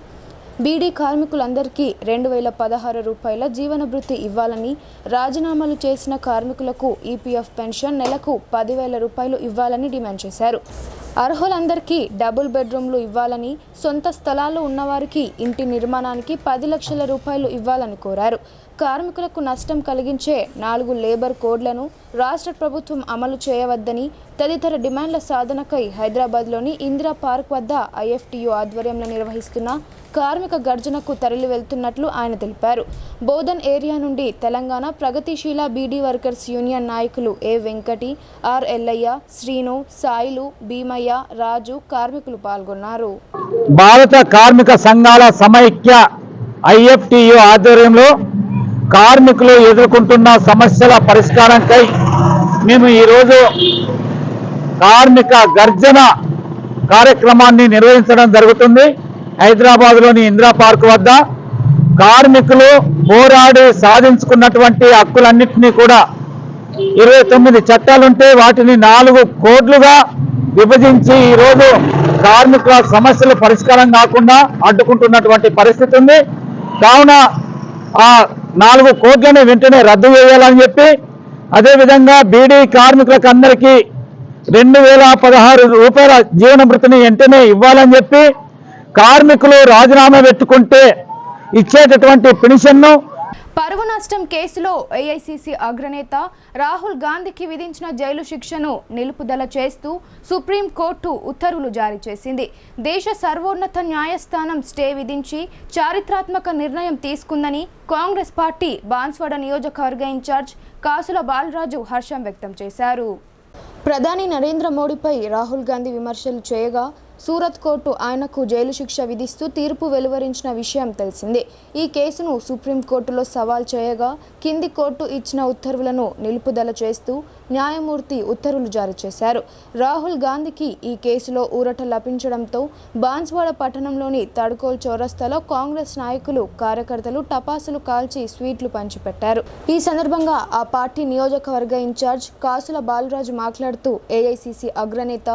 బీడీ కార్మికులందరికీ 2016 రూపాయల జీవన భృతి ఇవ్వాలని, రాజీనామాలు చేసిన కార్మికులకు ఈపీఎఫ్ పెన్షన్ నెలకు 10,000 రూపాయలు ఇవ్వాలని డిమాండ్ చేశారు. అర్హులందరికీ డబుల్ బెడ్రూమ్లు ఇవ్వాలని, సొంత స్థలాలు ఉన్నవారికి ఇంటి నిర్మాణానికి 10 లక్షల రూపాయలు ఇవ్వాలని కోరారు. కార్మికులకు నష్టం కలిగించే 4 లేబర్ కోడ్లను రాష్ట్ర ప్రభుత్వం అమలు చేయవద్దని, తదితర డిమాండ్ల సాధనకై హైదరాబాద్లోని ఇందిరా పార్క్ వద్ద ఐఎఫ్టియు ఆధ్వర్యంలో నిర్వహిస్తున్న కార్మిక గర్జనకు తరలి వెళ్తున్నట్లు ఆయన తెలిపారు. బోధన్ ఏరియా నుండి తెలంగాణ ప్రగతిశీల బీడీ వర్కర్స్ యూనియన్ నాయకులు ఏ వెంకటి, ఆర్ ఎల్లయ్య, శ్రీను, సాయిలు, భీమయ్య, రాజు కార్మికులు పాల్గొన్నారు. భారత కార్మిక సంఘాల సమైక్య ఐఎఫ్టియు ఆధ్వర్యంలో కార్మికులు ఎదుర్కొంటున్న సమస్యల పరిష్కారంకై మేము ఈరోజు కార్మిక గర్జన కార్యక్రమాన్ని నిర్వహించడం జరుగుతుంది. హైదరాబాద్లోని ఇందిరా పార్క్ వద్ద కార్మికులు పోరాడి సాధించుకున్నటువంటి హక్కులన్నింటినీ కూడా 29 చట్టాలుంటే వాటిని 4 కోడ్లుగా విభజించి ఈరోజు కార్మికుల సమస్యలు పరిష్కారం కాకుండా అడ్డుకుంటున్నటువంటి పరిస్థితి ఉంది. కావున ఆ 4 కోడ్లను వెంటనే రద్దు చేయాలని చెప్పి, అదేవిధంగా బీడీ కార్మికులకు అందరికీ 2016 రూపాయల జీవన భృతిని వెంటనే ఇవ్వాలని చెప్పి, కార్మికులు రాజీనామా పెట్టుకుంటే ఇచ్చేటటువంటి పెన్షన్ను. పరువు నష్టం కేసులో ఏఐసీసీ అగ్రనేత రాహుల్ గాంధీకి విధించిన జైలు శిక్షను నిలుపుదల చేస్తూ సుప్రీంకోర్టు ఉత్తర్వులు జారీ చేసింది. దేశ సర్వోన్నత న్యాయస్థానం స్టే విధించి చారిత్రాత్మక నిర్ణయం తీసుకుందని కాంగ్రెస్ పార్టీ బాన్స్వాడ నియోజకవర్గ ఇన్ఛార్జ్ కాసుల బాలరాజు హర్షం వ్యక్తం చేశారు. ప్రధాని నరేంద్ర మోడీపై రాహుల్ గాంధీ విమర్శలు చేయగా సూరత్ కోర్టు ఆయనకు జైలు శిక్ష విధిస్తూ తీర్పు వెలువరించిన విషయం తెలిసిందే. ఈ కేసును సుప్రీంకోర్టులో సవాల్ చేయగా కింది కోర్టు ఇచ్చిన ఉత్తర్వులను నిలుపుదల చేస్తూ న్యాయమూర్తి ఉత్తర్వులు జారీ చేశారు. రాహుల్ గాంధీకి ఈ కేసులో ఊరట లభించడంతో బాన్స్వాడ పట్టణంలోని తడ్కోల్ చౌరస్తాలో కాంగ్రెస్ నాయకులు, కార్యకర్తలు టపాసులు కాల్చి స్వీట్లు పంచిపెట్టారు. ఈ సందర్భంగా ఆ పార్టీ నియోజకవర్గ ఇన్ఛార్జ్ కాసుల బాలరాజు మాట్లాడుతూ ఏఐసీసీ అగ్రనేత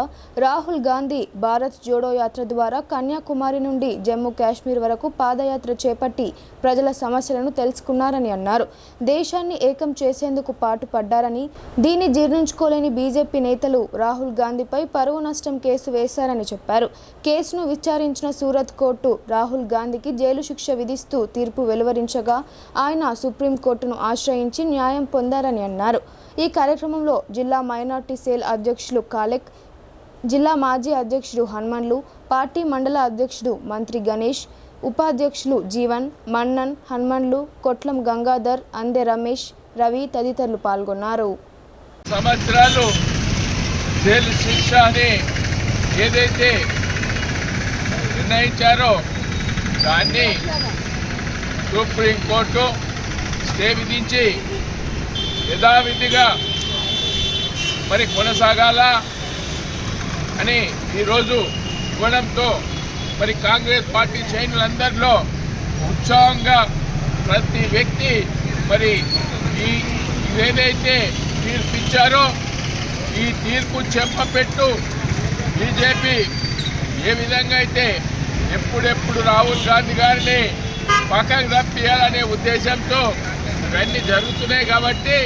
రాహుల్ గాంధీ భారత్ జోడో యాత్ర ద్వారా కన్యాకుమారి నుండి జమ్మూ కాశ్మీర్ వరకు పాదయాత్ర చేపట్టి ప్రజల సమస్యలను తెలుసుకున్నారని అన్నారు. దేశాన్ని ఏకం చేసేందుకు పాటుపడ్డారని, దీన్ని జీర్ణించుకోలేని బీజేపీ నేతలు రాహుల్ గాంధీపై పరువు నష్టం కేసు వేశారని చెప్పారు. కేసును విచారించిన సూరత్ కోర్టు రాహుల్ గాంధీకి జైలు శిక్ష విధిస్తూ తీర్పు వెలువరించగా ఆయన సుప్రీంకోర్టును ఆశ్రయించి న్యాయం పొందారని అన్నారు. ఈ కార్యక్రమంలో జిల్లా మైనార్టీ సెల్ అధ్యక్షులు కాలెక్, జిల్లా మాజీ అధ్యక్షుడు హనుమన్లు, పార్టీ మండల అధ్యక్షుడు మంత్రి గణేష్, ఉపాధ్యక్షులు జీవన్, మన్నన్, హనుమన్లు, కొట్లం గంగాధర్, అందే రమేష్, రవి తదితరులు పాల్గొన్నారు. సంవత్సరాలు జైలు శిక్ష అని ఏదైతే నిర్ణయించారో దాన్ని సుప్రీంకోర్టు స్టే విధించి యథావిధిగా మరి కొనసాగాల అని ఈరోజు ఇవ్వడంతో మరి కాంగ్రెస్ పార్టీ శ్రేణులందరిలో ఉత్సాహంగా ప్రతి వ్యక్తి మరి ఇవేదైతే తీర్పు ఇచ్చారో ఈ తీర్పు చెప్పపెట్టు బీజేపీ ఏ విధంగా అయితే ఎప్పుడెప్పుడు రాహుల్ గాంధీ గారిని పక్కకు తప్పియాలనే ఉద్దేశంతో ఇవన్నీ జరుగుతున్నాయి. కాబట్టి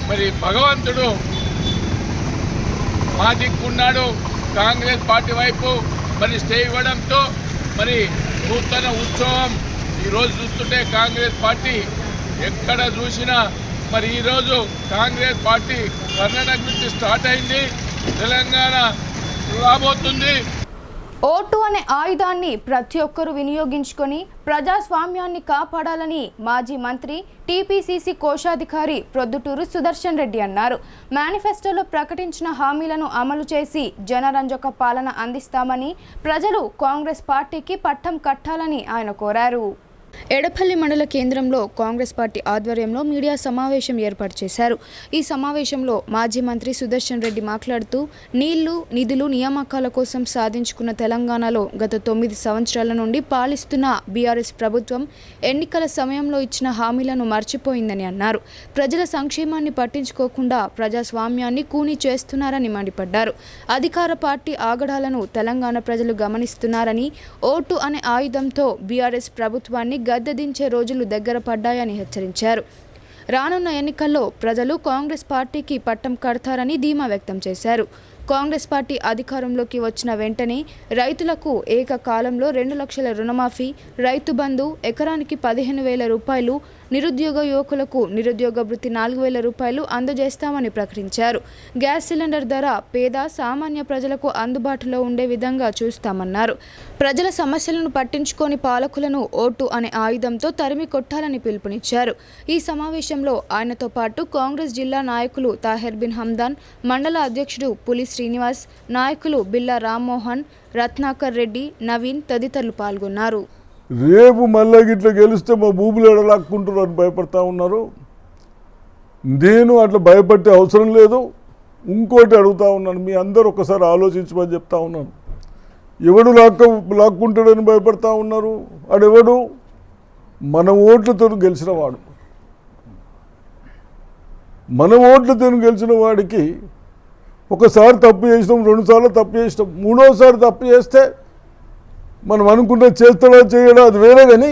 మరి భగవంతుడు మా దిక్కున్నాడు, కాంగ్రెస్ పార్టీ వైపు మరి స్టే ఇవ్వడంతో మరి నూతన ఉత్సవం ఈరోజు చూస్తుంటే కాంగ్రెస్ పార్టీ ఎక్కడ చూసినా మరి ఈరోజు కాంగ్రెస్ పార్టీ కర్ణాటక నుంచి స్టార్ట్ అయింది, తెలంగాణ రాబోతుంది. ఓటు అనే ఆయుధాన్ని ప్రతి ఒక్కరూ వినియోగించుకొని ప్రజాస్వామ్యాన్ని కాపాడాలని మాజీ మంత్రి టీపీసీసీ కోశాధికారి ప్రొద్దుటూరు సుదర్శన్ రెడ్డి అన్నారు. మేనిఫెస్టోలో ప్రకటించిన హామీలను అమలు చేసి జనరంజక పాలన అందిస్తామని, ప్రజలు కాంగ్రెస్ పార్టీకి పట్టం కట్టాలని ఆయన కోరారు. ఎడపల్లి మండల కేంద్రంలో కాంగ్రెస్ పార్టీ ఆధ్వర్యంలో మీడియా సమావేశం ఏర్పాటు చేశారు. ఈ సమావేశంలో మాజీ మంత్రి సుదర్శన్ రెడ్డి మాట్లాడుతూ నీళ్లు, నిధులు, నియామకాల కోసం సాధించుకున్న తెలంగాణలో గత 9 సంవత్సరాల నుండి పాలిస్తున్న బీఆర్ఎస్ ప్రభుత్వం ఎన్నికల సమయంలో ఇచ్చిన హామీలను మర్చిపోయిందని అన్నారు. ప్రజల సంక్షేమాన్ని పట్టించుకోకుండా ప్రజాస్వామ్యాన్ని కూనీ చేస్తున్నారని మండిపడ్డారు. అధికార పార్టీ ఆగడాలను తెలంగాణ ప్రజలు గమనిస్తున్నారని, ఓటు అనే ఆయుధంతో బీఆర్ఎస్ ప్రభుత్వాన్ని గద్దెదించే రోజులు దగ్గర పడ్డాయని హెచ్చరించారు. రానున్న ఎన్నికల్లో ప్రజలు కాంగ్రెస్ పార్టీకి పట్టం కడతారని ధీమా వ్యక్తం చేశారు. కాంగ్రెస్ పార్టీ అధికారంలోకి వచ్చిన వెంటనే రైతులకు ఏకకాలంలో 2 లక్షల రుణమాఫీ, రైతు బంధు, ఎకరానికి 15,000 రూపాయలు, నిరుద్యోగ యువకులకు నిరుద్యోగ వృత్తి 4,000 రూపాయలు అందజేస్తామని ప్రకటించారు. గ్యాస్ సిలిండర్ ధర పేద సామాన్య ప్రజలకు అందుబాటులో ఉండే విధంగా చూస్తామన్నారు. ప్రజల సమస్యలను పట్టించుకొని పాలకులను ఓటు అనే ఆయుధంతో తరిమి కొట్టాలని పిలుపునిచ్చారు. ఈ సమావేశంలో ఆయనతో పాటు కాంగ్రెస్ జిల్లా నాయకులు తాహెర్ బిన్ హమ్దాన్, మండల అధ్యక్షుడు పులి శ్రీనివాస్, నాయకులు బిల్లా రామ్మోహన్, రత్నాకర్ రెడ్డి, నవీన్ తదితరులు పాల్గొన్నారు. రేపు మళ్ళా గిట్లా గెలిస్తే మా భూములు ఎడలాక్కుంటారు అని భయపడతా ఉన్నారు. నేను అట్లా భయపడే అవసరం లేదు. ఇంకోటి అడుగుతా ఉన్నాను, మీ అందరూ ఒకసారి ఆలోచించమని చెప్తా ఉన్నాను. ఎవడు లాక్కుంటాడని భయపడతా ఉన్నారు? అడెవడు? మన ఓట్లతో గెలిచిన వాడు. మన ఓట్లతో గెలిచిన వాడికి ఒకసారి తప్పు చేసినాం, 2 సార్లు తప్పు చేసినాం, 3వసారి తప్పు చేస్తే మనం అనుకుంటే చేస్తాడో చేయడో అది వేరే, కానీ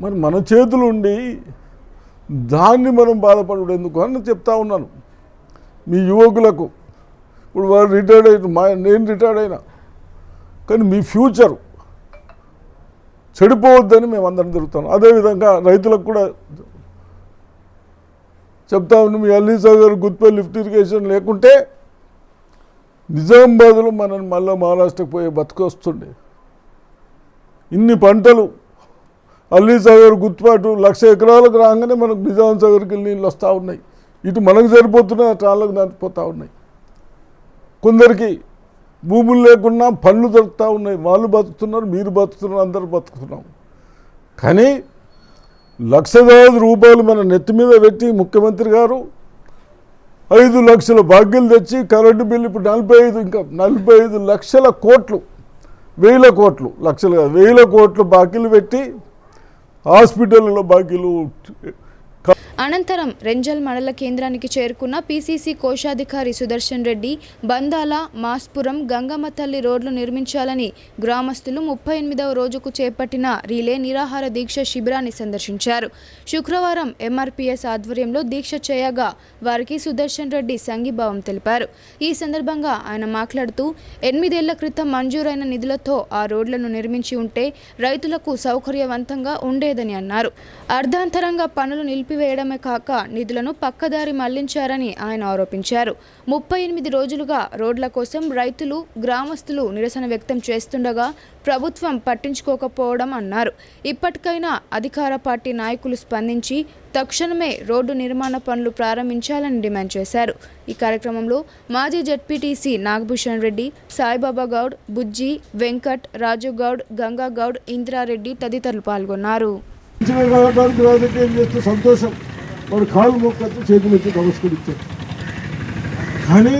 మరి మన చేతులు ఉండి దాన్ని మనం బాధపడడం ఎందుకు అని చెప్తా ఉన్నాను. మీ యువకులకు ఇప్పుడు వాడు రిటైర్డ్ అయిన, నేను రిటైర్డ్ అయినా, కానీ మీ ఫ్యూచర్ చెడిపోవద్దని మేము అందరం తిరుగుతాం. అదేవిధంగా రైతులకు కూడా చెప్తా ఉన్నాం, మీ అల్లీ సాగర్ గుత్పల్లి లిఫ్ట్ ఇరిగేషన్ లేకుంటే నిజామాబాద్లో మనం మళ్ళీ మహారాష్ట్రకు పోయే బతుకొస్తుండే. ఇన్ని పంటలు అల్లీ సాగర్ గుత్పాటు 1,00,000 ఎకరాలకు రాగానే మనకు నిజాం సాగర్కి నీళ్ళు వస్తూ ఉన్నాయి. ఇటు మనకు సరిపోతున్నాయి, అటు వాళ్ళకు దాటిపోతూ ఉన్నాయి. కొందరికి భూములు లేకుండా పనులు దొరుకుతూ ఉన్నాయి, వాళ్ళు బతుకుతున్నారు, మీరు బతుకుతున్నారు, అందరూ బతుకుతున్నాం. కానీ 1,00,000 రూపాయలు మన నెత్తి మీద పెట్టి ముఖ్యమంత్రి గారు 5 లక్షల బాకీలు తెచ్చి కరెంటు బిల్లు ఇప్పుడు 45 లక్షల కోట్లు, 1,000 కోట్లు, లక్షలు కాదు 1,000 కోట్లు బాకీలు పెట్టి హాస్పిటల్లో బాకీలు. అనంతరం రెంజల్ మండల కేంద్రానికి చేరుకున్న పీసీసీ కోశాధికారి సుదర్శన్ రెడ్డి బందాల, మాస్పురం, గంగమ్మ తల్లి రోడ్లు నిర్మించాలని గ్రామస్తులు 38వ రోజుకు చేపట్టిన రిలే నిరాహార దీక్ష శిబిరాన్ని సందర్శించారు. శుక్రవారం ఎంఆర్పీఎస్ ఆధ్వర్యంలో దీక్ష చేయగా వారికి సుదర్శన్ రెడ్డి సంఘీభావం తెలిపారు. ఈ సందర్భంగా ఆయన మాట్లాడుతూ 8 ఏళ్ల క్రితం మంజూరైన నిధులతో ఆ రోడ్లను నిర్మించి ఉంటే రైతులకు సౌకర్యవంతంగా ఉండేదని అన్నారు. అర్ధాంతరంగా పనులు నిలిపివేయడమే కాక నిధులను పక్కదారి మళ్లించారని ఆయన ఆరోపించారు. 38 రోజులుగా రోడ్ల కోసం రైతులు, గ్రామస్తులు నిరసన వ్యక్తం చేస్తుండగా ప్రభుత్వం పట్టించుకోకపోవడం అన్నారు. ఇప్పటికైనా అధికార పార్టీ నాయకులు స్పందించి తక్షణమే రోడ్డు నిర్మాణ పనులు ప్రారంభించాలని డిమాండ్ చేశారు. ఈ కార్యక్రమంలో మాజీ జెడ్పీటీసీ నాగభూషణ్ రెడ్డి, సాయిబాబా గౌడ్, బుజ్జి, వెంకట్, రాజు గౌడ్, గంగా గౌడ్, ఇందిరారెడ్డి తదితరులు పాల్గొన్నారు. రాజకీయం చేస్తే సంతోషం, వాడు కాలు మొక్కచ్చు చేతులు ఎత్తి నమస్కరించారు. కానీ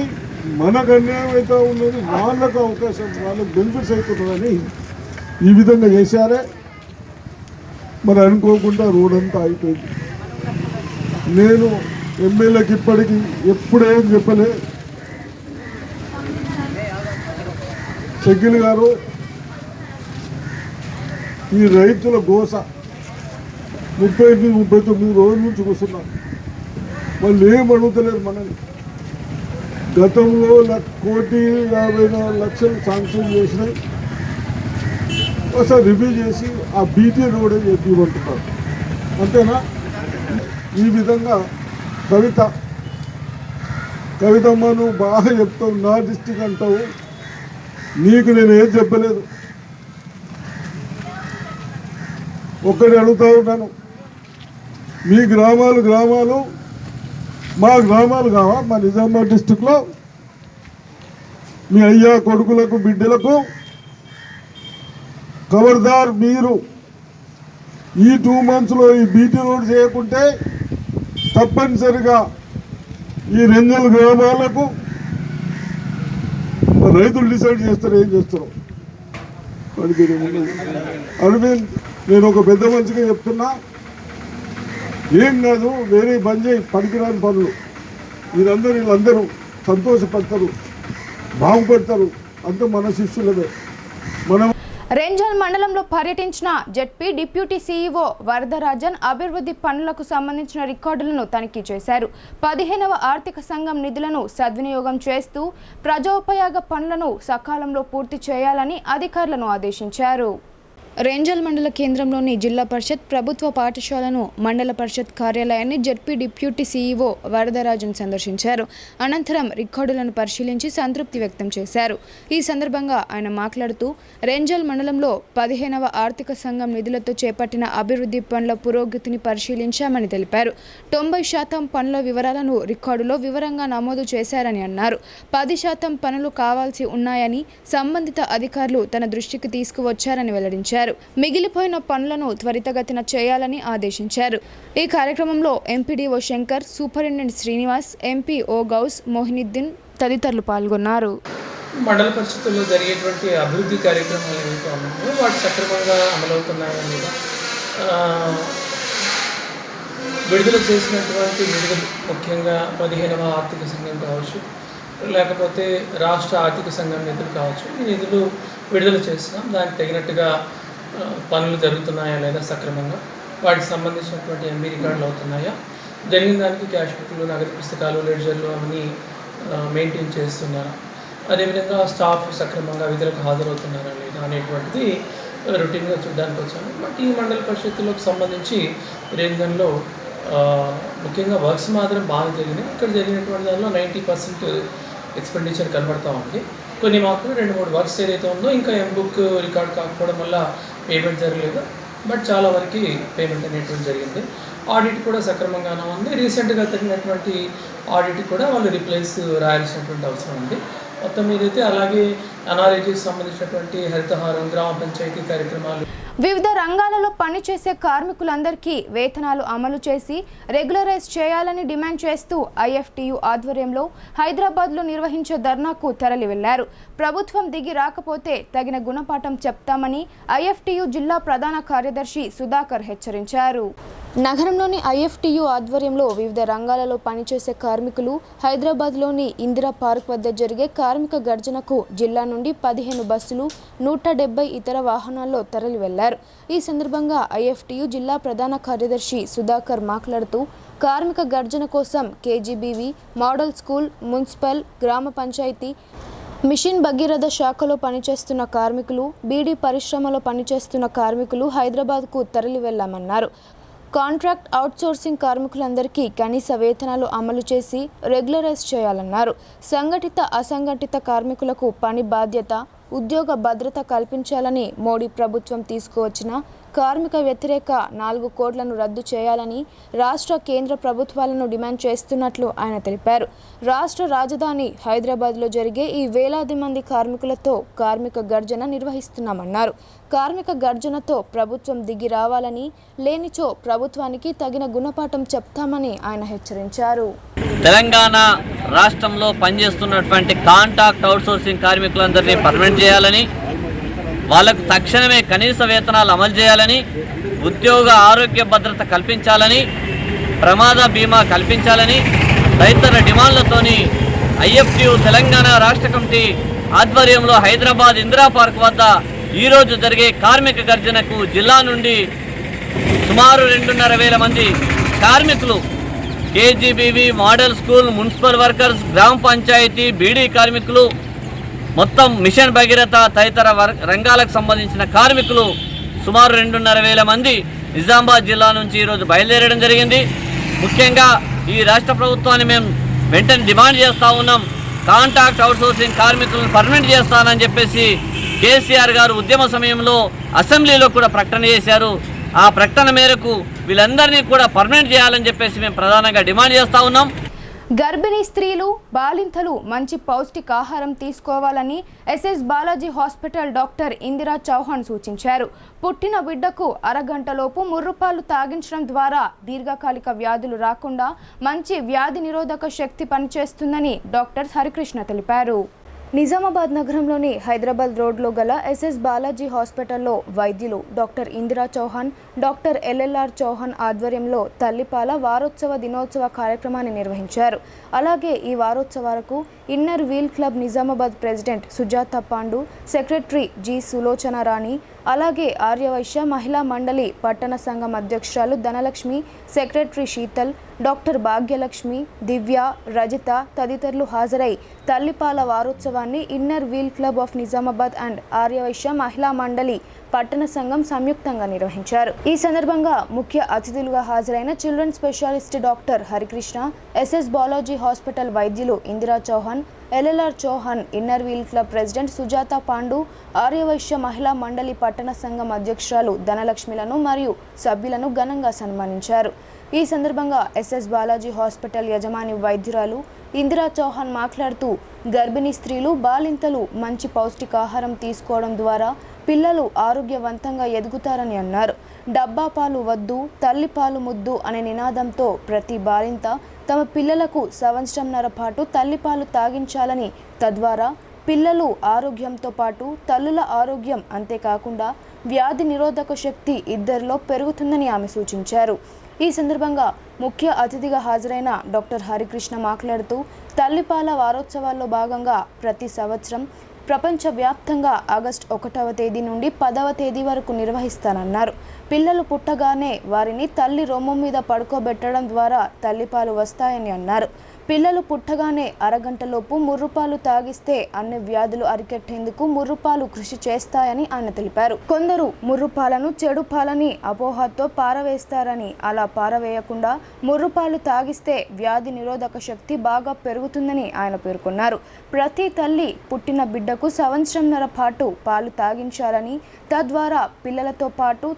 మనకు అన్యాయం అవుతూ ఉన్నది, వాళ్ళకు అవకాశం, వాళ్ళకు బెనిఫిట్స్ అవుతున్నదని ఈ విధంగా చేశారే. మరి అనుకోకుండా రోడ్ అంతా అయిపోయింది. నేను ఎమ్మెల్యేకి ఇప్పటికీ ఎప్పుడేం చెప్పలే, షకీల్ గారు ఈ రైతుల గోస 38-39 రోజుల నుంచి కూర్చున్నాం. వాళ్ళు ఏం అడుగుతలేరు మనల్ని. గతంలో 1,54,00,000 శాంక్షన్ చేసినాయి. ఒకసారి రివ్యూ చేసి ఆ బీటీ రోడ్ చెప్పిమంటున్నారు. అంతేనా? ఈ విధంగా కవితమ్మ నువ్వు బాగా చెప్తావు, నా డిస్టిక్ అంటావు, నీకు నేను ఏం చెప్పలేదు. ఒక్కటి అడుగుతా ఉన్నాను, మీ గ్రామాలు మా గ్రామాలు కావా? మా నిజామాబాద్ డిస్టిక్లో మీ అయ్యా కొడుకులకు బిడ్డలకు ఖబర్దార్, మీరు ఈ 2 monthsలో ఈ బీటీ రోడ్ చేయకుంటే తప్పనిసరిగా ఈ రెంజల్ గ్రామాలకు రైతులు డిసైడ్ చేస్తారు ఏం చేస్తారు. అరవింద్, నేను ఒక పెద్ద మనిషిగా చెప్తున్నా, ఏం కాదు, వేరే బంద్ చేయి, పనికిరాని పనులు. వీళ్ళందరూ సంతోషపడతారు, బాగుపడతారు. అంత మన శిష్యులమే. మనం రెంజల్ మండలంలో పర్యటించిన జెడ్పీ డిప్యూటీ సీఈఓ వరదరాజన్ అభివృద్ధి పనులకు సంబంధించిన రికార్డులను తనిఖీ చేశారు. 15వ ఆర్థిక సంఘం నిధులను సద్వినియోగం చేస్తూ ప్రజోపయోగ పనులను సకాలంలో పూర్తి చేయాలని అధికారులను ఆదేశించారు. రెంజల్ మండల కేంద్రంలోని జిల్లా పరిషత్ ప్రభుత్వ పాఠశాలను, మండల పరిషత్ కార్యాలయాన్ని జెడ్పీ డిప్యూటీ సీఈఓ వరదరాజన్ సందర్శించారు. అనంతరం రికార్డులను పరిశీలించి సంతృప్తి వ్యక్తం చేశారు. ఈ సందర్భంగా ఆయన మాట్లాడుతూ రెంజల్ మండలంలో 15వ ఆర్థిక సంఘం నిధులతో చేపట్టిన అభివృద్ధి పనుల పురోగతిని పరిశీలించామని తెలిపారు. 90% పనుల వివరాలను రికార్డులో వివరంగా నమోదు చేశారని అన్నారు. 10% పనులు కావాల్సి ఉన్నాయని సంబంధిత అధికారులు తన దృష్టికి తీసుకువచ్చారని వెల్లడించారు. మిగిలిపోయిన పనులను త్వరితగతిన చేయాలని ఆదేశించారు. ఈ కార్యక్రమంలో MPDO Shankar, superintendent Srinivas, MP O Ghouse, Mohinuddin తదితరులు పాల్గొన్నారు. మండల పరిషత్తుల్లో జరిగేటువంటి అభివృద్ధి కార్యక్రమాలు ఏవైతే ఉన్నాయో వాటి సక్రమంగా అమలవుతున్నాయని మీద విడుదల చేసినటువంటి నిధులు, ముఖ్యంగా 15వ ఆర్థిక సంఘం కావచ్చు, లేకపోతే రాష్ట్ర ఆర్థిక సంఘం నిధులు కావచ్చు, ఈ నిధులు విడుదల చేస్తున్నాం. దానికి తగినట్టుగా పనులు జరుగుతున్నాయా లేదా సక్రమంగా, వాటికి సంబంధించినటువంటి ఎంబీ రికార్డులు అవుతున్నాయా, జరిగిన దానికి క్యాష్ బుక్లు, నగదు పుస్తకాలు, లెడ్జర్లు అవన్నీ మెయింటైన్ చేస్తున్నారా, అదేవిధంగా స్టాఫ్ సక్రమంగా విధులకు హాజరవుతున్నారా లేదా అనేటువంటిది రొటీన్గా చూడడానికి వచ్చాను. బట్ ఈ మండల పరిషత్తులకు సంబంధించి రేంజన్లో ముఖ్యంగా వర్క్స్ మాత్రం బాగా జరిగినాయి. ఇక్కడ జరిగినటువంటి దానిలో 90% ఎక్స్పెండిచర్ కనబడతా ఉంది. కొన్ని మాత్రం 2-3 వర్క్స్ ఏదైతే ఉందో ఇంకా ఎంబుక్ రికార్డ్ కాకపోవడం వల్ల పేమెంట్ జరగలేదు. బట్ చాలా వరకు పేమెంట్ అనేటువంటి జరిగింది. ఆడిట్ కూడా సక్రమంగానే ఉంది. రీసెంట్గా జరిగినటువంటి ఆడిట్ కూడా వాళ్ళు రిప్లేస్ రాయాల్సినటువంటి అవసరం ఉంది. మొత్తం మీదైతే అలాగే ఎన్ఆర్ఐజీకి సంబంధించినటువంటి హరితహారం, గ్రామ పంచాయతీ కార్యక్రమాలు, వివిధ రంగాలలో పనిచేసే కార్మికులందరికీ వేతనాలు అమలు చేసి రెగ్యులరైజ్ చేయాలని డిమాండ్ చేస్తూ ఐఎఫ్టీయూ ఆధ్వర్యంలో హైదరాబాద్లో నిర్వహించే ధర్నాకు తరలి వెళ్లారు. ప్రభుత్వం దిగి రాకపోతే తగిన గుణపాఠం చెప్తామని ఐఎఫ్టీయూ జిల్లా ప్రధాన కార్యదర్శి సుధాకర్ హెచ్చరించారు. నగరంలోని ఐఎఫ్టీయూ ఆధ్వర్యంలో వివిధ రంగాలలో పనిచేసే కార్మికులు హైదరాబాద్లోని ఇందిరా పార్క్ వద్ద జరిగే కార్మిక గర్జనకు జిల్లా నుండి 15 బస్సులు, 170 ఇతర వాహనాల్లో తరలి వెళ్లారు. ఈ సందర్భంగా ఐఎఫ్టీయూ జిల్లా ప్రధాన కార్యదర్శి సుధాకర్ మాట్లాడుతూ కార్మిక గర్జన కోసం కేజీబీవీ, మోడల్ స్కూల్, మున్సిపల్, గ్రామ పంచాయతీ, మిషన్ భగీరథ శాఖలో పనిచేస్తున్న కార్మికులు, బీడీ పరిశ్రమలో పనిచేస్తున్న కార్మికులు హైదరాబాద్కు తరలి వెళ్లామన్నారు. కాంట్రాక్ట్ అవుట్సోర్సింగ్ కార్మికులందరికీ కనీస వేతనాలు అమలు చేసి రెగ్యులరైజ్ చేయాలన్నారు. సంఘటిత, అసంఘటిత కార్మికులకు పని బాధ్యత, ఉద్యోగ భద్రత కల్పించాలని మోడీ ప్రభుత్వం తీసుకువచ్చిన కార్మిక వ్యతిరేక 4 కోడ్లను రద్దు చేయాలని రాష్ట్ర, కేంద్ర ప్రభుత్వాలను డిమాండ్ చేస్తున్నట్లు ఆయన తెలిపారు. రాష్ట్ర రాజధాని హైదరాబాద్లో జరిగే ఈ వేలాది మంది కార్మికులతో కార్మిక గర్జన నిర్వహిస్తున్నామన్నారు. కార్మిక గర్జనతో ప్రభుత్వం దిగి రావాలని, లేనిచో ప్రభుత్వానికి తగిన గుణపాఠం చెప్తామని ఆయన హెచ్చరించారు. తెలంగాణ రాష్ట్రంలో పనిచేస్తున్నటువంటి కాంట్రాక్ట్ అవుట్సోర్సింగ్ కార్మికులందరినీ పర్మనెంట్ చేయాలని, వాళ్ళకు తక్షణమే కనీస వేతనాలు అమలు చేయాలని, ఉద్యోగ ఆరోగ్య భద్రత కల్పించాలని, ప్రమాద బీమా కల్పించాలని తదితర డిమాండ్లతోని ఐఎఫ్టీయూ తెలంగాణ రాష్ట్ర కమిటీ ఆధ్వర్యంలో హైదరాబాద్ ఇందిరా పార్క్ వద్ద ఈరోజు జరిగే కార్మిక గర్జనకు జిల్లా నుండి సుమారు 2,500 మంది కార్మికులు KGBV, model school, municipal workers, గ్రామ పంచాయతీ, బీడీ కార్మికులు, మొత్తం మిషన్ భగీరథ తదితర రంగాలకు సంబంధించిన కార్మికులు సుమారు 2,500 మంది నిజామాబాద్ జిల్లా నుంచి ఈరోజు బయలుదేరడం జరిగింది. ముఖ్యంగా ఈ రాష్ట్ర ప్రభుత్వాన్ని మేము వెంటనే డిమాండ్ చేస్తూ ఉన్నాం. కాంట్రాక్ట్ అవుట్సోర్సింగ్ కార్మికులను పర్మనెంట్ చేస్తానని చెప్పేసి కేసీఆర్ గారు ఉద్యమ సమయంలో అసెంబ్లీలో కూడా ప్రకటన చేశారు. ఆ ప్రకటన మేరకు వీళ్ళందరినీ కూడా పర్మనెంట్ చేయాలని చెప్పేసి మేము ప్రధానంగా డిమాండ్ చేస్తూ ఉన్నాం. గర్భిణీ స్త్రీలు, బాలింతలు మంచి పౌష్టికాహారం తీసుకోవాలని SS Balaji hospital doctor Indira Chauhan సూచించారు. పుట్టిన బిడ్డకు అరగంటలోపు ముర్రుపాలు తాగించడం ద్వారా దీర్ఘకాలిక వ్యాధులు రాకుండా మంచి వ్యాధి నిరోధక శక్తి పనిచేస్తుందని డాక్టర్ హరికృష్ణ తెలిపారు. నిజామాబాద్ నగరంలోని హైదరాబాద్ రోడ్లో గల ఎస్ఎస్ బాలాజీ హాస్పిటల్లో వైద్యులు doctor Indira Chauhan, doctor LLR Chauhan ఆధ్వర్యంలో తల్లిపాల వారోత్సవ దినోత్సవ కార్యక్రమాన్ని నిర్వహించారు. అలాగే ఈ వారోత్సవాలకు inner wheel club Nizamabad president Sujatha Pandu, secretary G Sulochana Rani, అలాగే ఆర్యవైశ్య మహిళా మండలి పట్టణ సంఘం అధ్యక్షురాలు ధనలక్ష్మి, సెక్రటరీ శీతల్, డాక్టర్ భాగ్యలక్ష్మి, దివ్య, రజిత తదితరులు హాజరై తల్లిపాల వారోత్సవాన్ని inner wheel club of Nizamabad and Aryavaishya మహిళా మండలి పట్టణ సంఘం సంయుక్తంగా నిర్వహించారు. ఈ సందర్భంగా ముఖ్య అతిథులుగా హాజరైన children specialist doctor Harikrishna, SS Balaji hospital వైద్యులు Indira Chauhan, LLR Chauhan, inner wheel club president Sujatha Pandu, Aryavaishya మహిళా మండలి పట్టణ సంఘం అధ్యక్షురాలు ధనలక్ష్మిలను మరియు సభ్యులను ఘనంగా సన్మానించారు. ఈ సందర్భంగా ఎస్ఎస్ బాలాజీ హాస్పిటల్ యజమాని వైద్యురాలు ఇందిరా చౌహాన్ మాట్లాడుతూ గర్భిణీ స్త్రీలు, బాలింతలు మంచి పౌష్టికాహారం తీసుకోవడం ద్వారా పిల్లలు ఆరోగ్యవంతంగా ఎదుగుతారని అన్నారు. డబ్బా పాలు వద్దు, తల్లి పాలు ముద్దు అనే నినాదంతో ప్రతి బాలింత తమ పిల్లలకు 1.5 సంవత్సరంన్నర పాటు తల్లిపాలు తాగించాలని, తద్వారా పిల్లలు ఆరోగ్యంతో పాటు తల్లుల ఆరోగ్యం అంతేకాకుండా వ్యాధి నిరోధక శక్తి ఇద్దరిలో పెరుగుతుందని ఆమె సూచించారు. ఈ సందర్భంగా ముఖ్య అతిథిగా హాజరైన డాక్టర్ హరికృష్ణ మాట్లాడుతూ తల్లిపాల వారోత్సవాల్లో భాగంగా ప్రతి సంవత్సరం ప్రపంచవ్యాప్తంగా ఆగస్టు 1వ తేదీ నుండి 10వ తేదీ వరకు నిర్వహిస్తానన్నారు. పిల్లలు పుట్టగానే వారిని తల్లి రొమ్ము మీద పడుకోబెట్టడం ద్వారా తల్లిపాలు వస్తాయని అన్నారు. పిల్లలు పుట్టగానే అరగంటలోపు ముర్రుపాలు తాగిస్తే అన్ని వ్యాధులు అరికట్టేందుకు ముర్రుపాలు కృషి చేస్తాయని ఆయన తెలిపారు. కొందరు ముర్రుపాలను చెడు పాలని అపోహతో పారవేస్తారని, అలా పారవేయకుండా ముర్రుపాలు తాగిస్తే వ్యాధి నిరోధక శక్తి బాగా పెరుగుతుందని ఆయన పేర్కొన్నారు. ప్రతి తల్లి పుట్టిన బిడ్డకు 1.5 సంవత్సరంన్నర పాటు పాలు తాగించాలని, తద్వారా పిల్లలతో పాటు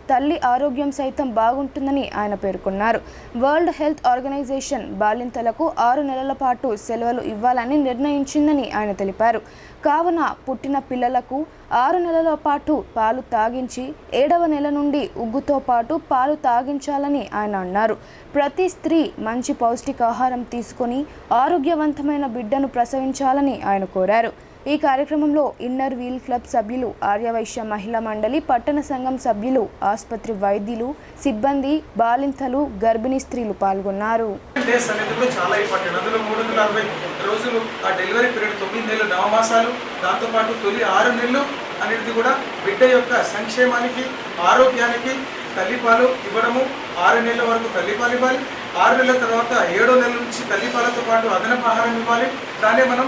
తల్లి ఆరోగ్యం సైతం బాగుంటుందని ఆయన పేర్కొన్నారు. వరల్డ్ హెల్త్ ఆర్గనైజేషన్ బాలింతలకు 6 నెలల పాటు సెలవులు ఇవ్వాలని నిర్ణయించిందని ఆయన తెలిపారు. కావున పుట్టిన పిల్లలకు 6 నెలల పాటు పాలు తాగించి 7వ నెల నుండి ఉగ్గుతో పాటు పాలు తాగించాలని ఆయన అన్నారు. ప్రతి స్త్రీ మంచి పౌష్టికాహారం తీసుకొని ఆరోగ్యవంతమైన బిడ్డను ప్రసవించాలని ఆయన కోరారు. ఈ కార్యక్రమంలో ఇన్నర్ వీల్ క్లబ్ సభ్యులు, ఆర్యవైశ్య మహిళా మండలి పట్టణ సంఘం సభ్యులు, ఆసుపత్రి వైద్యులు, సిబ్బంది, బాలింతలు, గర్భిణీ స్త్రీలు పాల్గొన్నారు. డేస్ అనేది కూడా చాలా ఇంపార్టెంట్. అందులో 360 రోజులు ఆ డెలివరీ పీరియడ్ 9 నెలలు, 9 మాసాలు, దాంతోపాటు తొలి 6 నెలలు అనేది కూడా బిడ్డ యొక్క సంక్షేమానికి, ఆరోగ్యానికి తల్లిపాలు ఇవ్వడము. 6 నెలల వరకు తల్లిపాలు ఇవ్వాలి. 6 నెలల తర్వాత 7వ నెల నుంచి తల్లిపాలతో పాటు అదనపు ఆహారం ఇవ్వాలి. దాన్నే మనం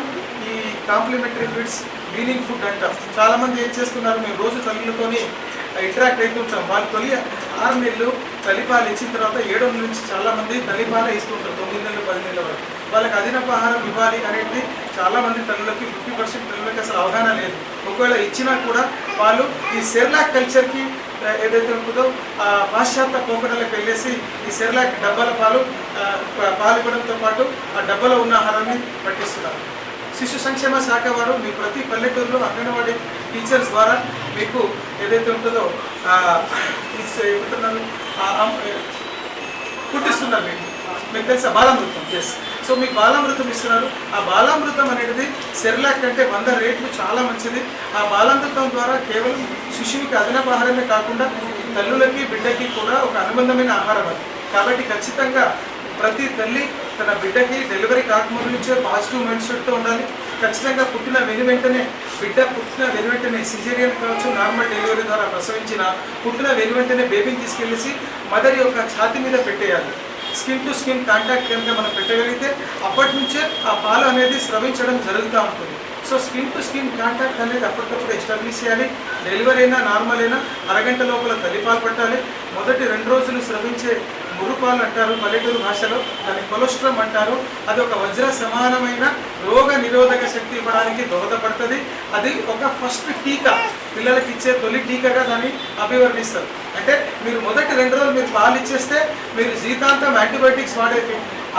ఈ కాంప్లిమెంటరీ ఫుడ్స్, వీనింగ్ ఫుడ్ అంటాం. చాలామంది ఏం చేస్తున్నారు, మేము రోజు తల్లులతోని ఇంటరాక్ట్ అవుతుంటాం. వాళ్ళు తొలి 6 నెలలు తల్లిపాలు ఇచ్చిన తర్వాత 7వ నెల నుంచి చాలామంది తల్లిపాలే ఇస్తుంటారు. 9 నెలలు, 10 నెలల వరకు వాళ్ళకి అదనపు ఆహారం ఇవ్వాలి అనేది చాలామంది తల్లులకి 50% తల్లులకి అసలు అవగాహన లేదు. ఒకవేళ ఇచ్చినా కూడా వాళ్ళు ఈ సెర్లాక్ కల్చర్కి ఏదైతే ఉంటుందో ఆ పాశ్చాత్య పోకడలకు వెళ్ళేసి ఈ సెర్లాక్ డబ్బాల పాలు ఇవ్వడంతో పాటు ఆ డబ్బాలో ఉన్న ఆహారాన్ని పట్టిస్తున్నారు. శిశు సంక్షేమ శాఖ వారు మీ ప్రతి పల్లెటూరులో అంగన్వాడీ టీచర్స్ ద్వారా మీకు ఏదైతే ఉంటుందో పుట్టిస్తున్నారు. మీకు తెలుసా బాలామృతం? ఎస్. సో మీకు బాలామృతం ఇస్తున్నారు. ఆ బాలామృతం అనేది సెర్లాక్ కంటే 100 రెట్లు చాలా మంచిది. ఆ బాలామృతం ద్వారా కేవలం శిశువుకి అదనపు ఆహారమే కాకుండా తల్లులకి, బిడ్డకి కూడా ఒక అనుబంధమైన ఆహారం అది. కాబట్టి ఖచ్చితంగా ప్రతి తల్లి తన బిడ్డకి డెలివరీ కాకముందు నుంచే పాజిటివ్ మైండ్ సెట్తో ఉండాలి. ఖచ్చితంగా పుట్టిన వెనువెంటనే బిడ్డ పుట్టిన వెనువెంటనే సిజేరియన్ కావచ్చు, నార్మల్ డెలివరీ ద్వారా ప్రసవించిన పుట్టిన వెనువెంటనే బేబీని తీసుకెళ్ళేసి మదర్ యొక్క ఛాతి మీద పెట్టేయాలి. స్కిన్ టు స్కిన్ కాంటాక్ట్ కనుక మనం పెట్టగలిగితే అప్పటి నుంచే ఆ పాలు అనేది స్రవించడం జరుగుతూ ఉంటుంది. So skin to skin contact అనేది అప్పటికప్పుడు ఎస్టాబ్లిష్ చేయాలి. డెలివరీ అయినా నార్మల్ అయినా అరగంట లోపల తల్లిపాలు పట్టాలి. మొదటి 2 రోజులు స్రవించే మురుపాలు అంటారు పల్లెటూరు భాషలో, దాన్ని కొలెస్ట్రామ్ అంటారు. అది ఒక వజ్ర సమానమైన రోగ నిరోధక శక్తి ఇవ్వడానికి దోహదపడుతుంది. అది ఒక ఫస్ట్ టీకా, పిల్లలకి ఇచ్చే తొలి టీకాగా దాన్ని అభివర్ణిస్తారు. అంటే మీరు మొదటి 2 రోజులు మీరు పాలు ఇచ్చేస్తే మీరు జీవితాంతం యాంటీబయాటిక్స్ వాడే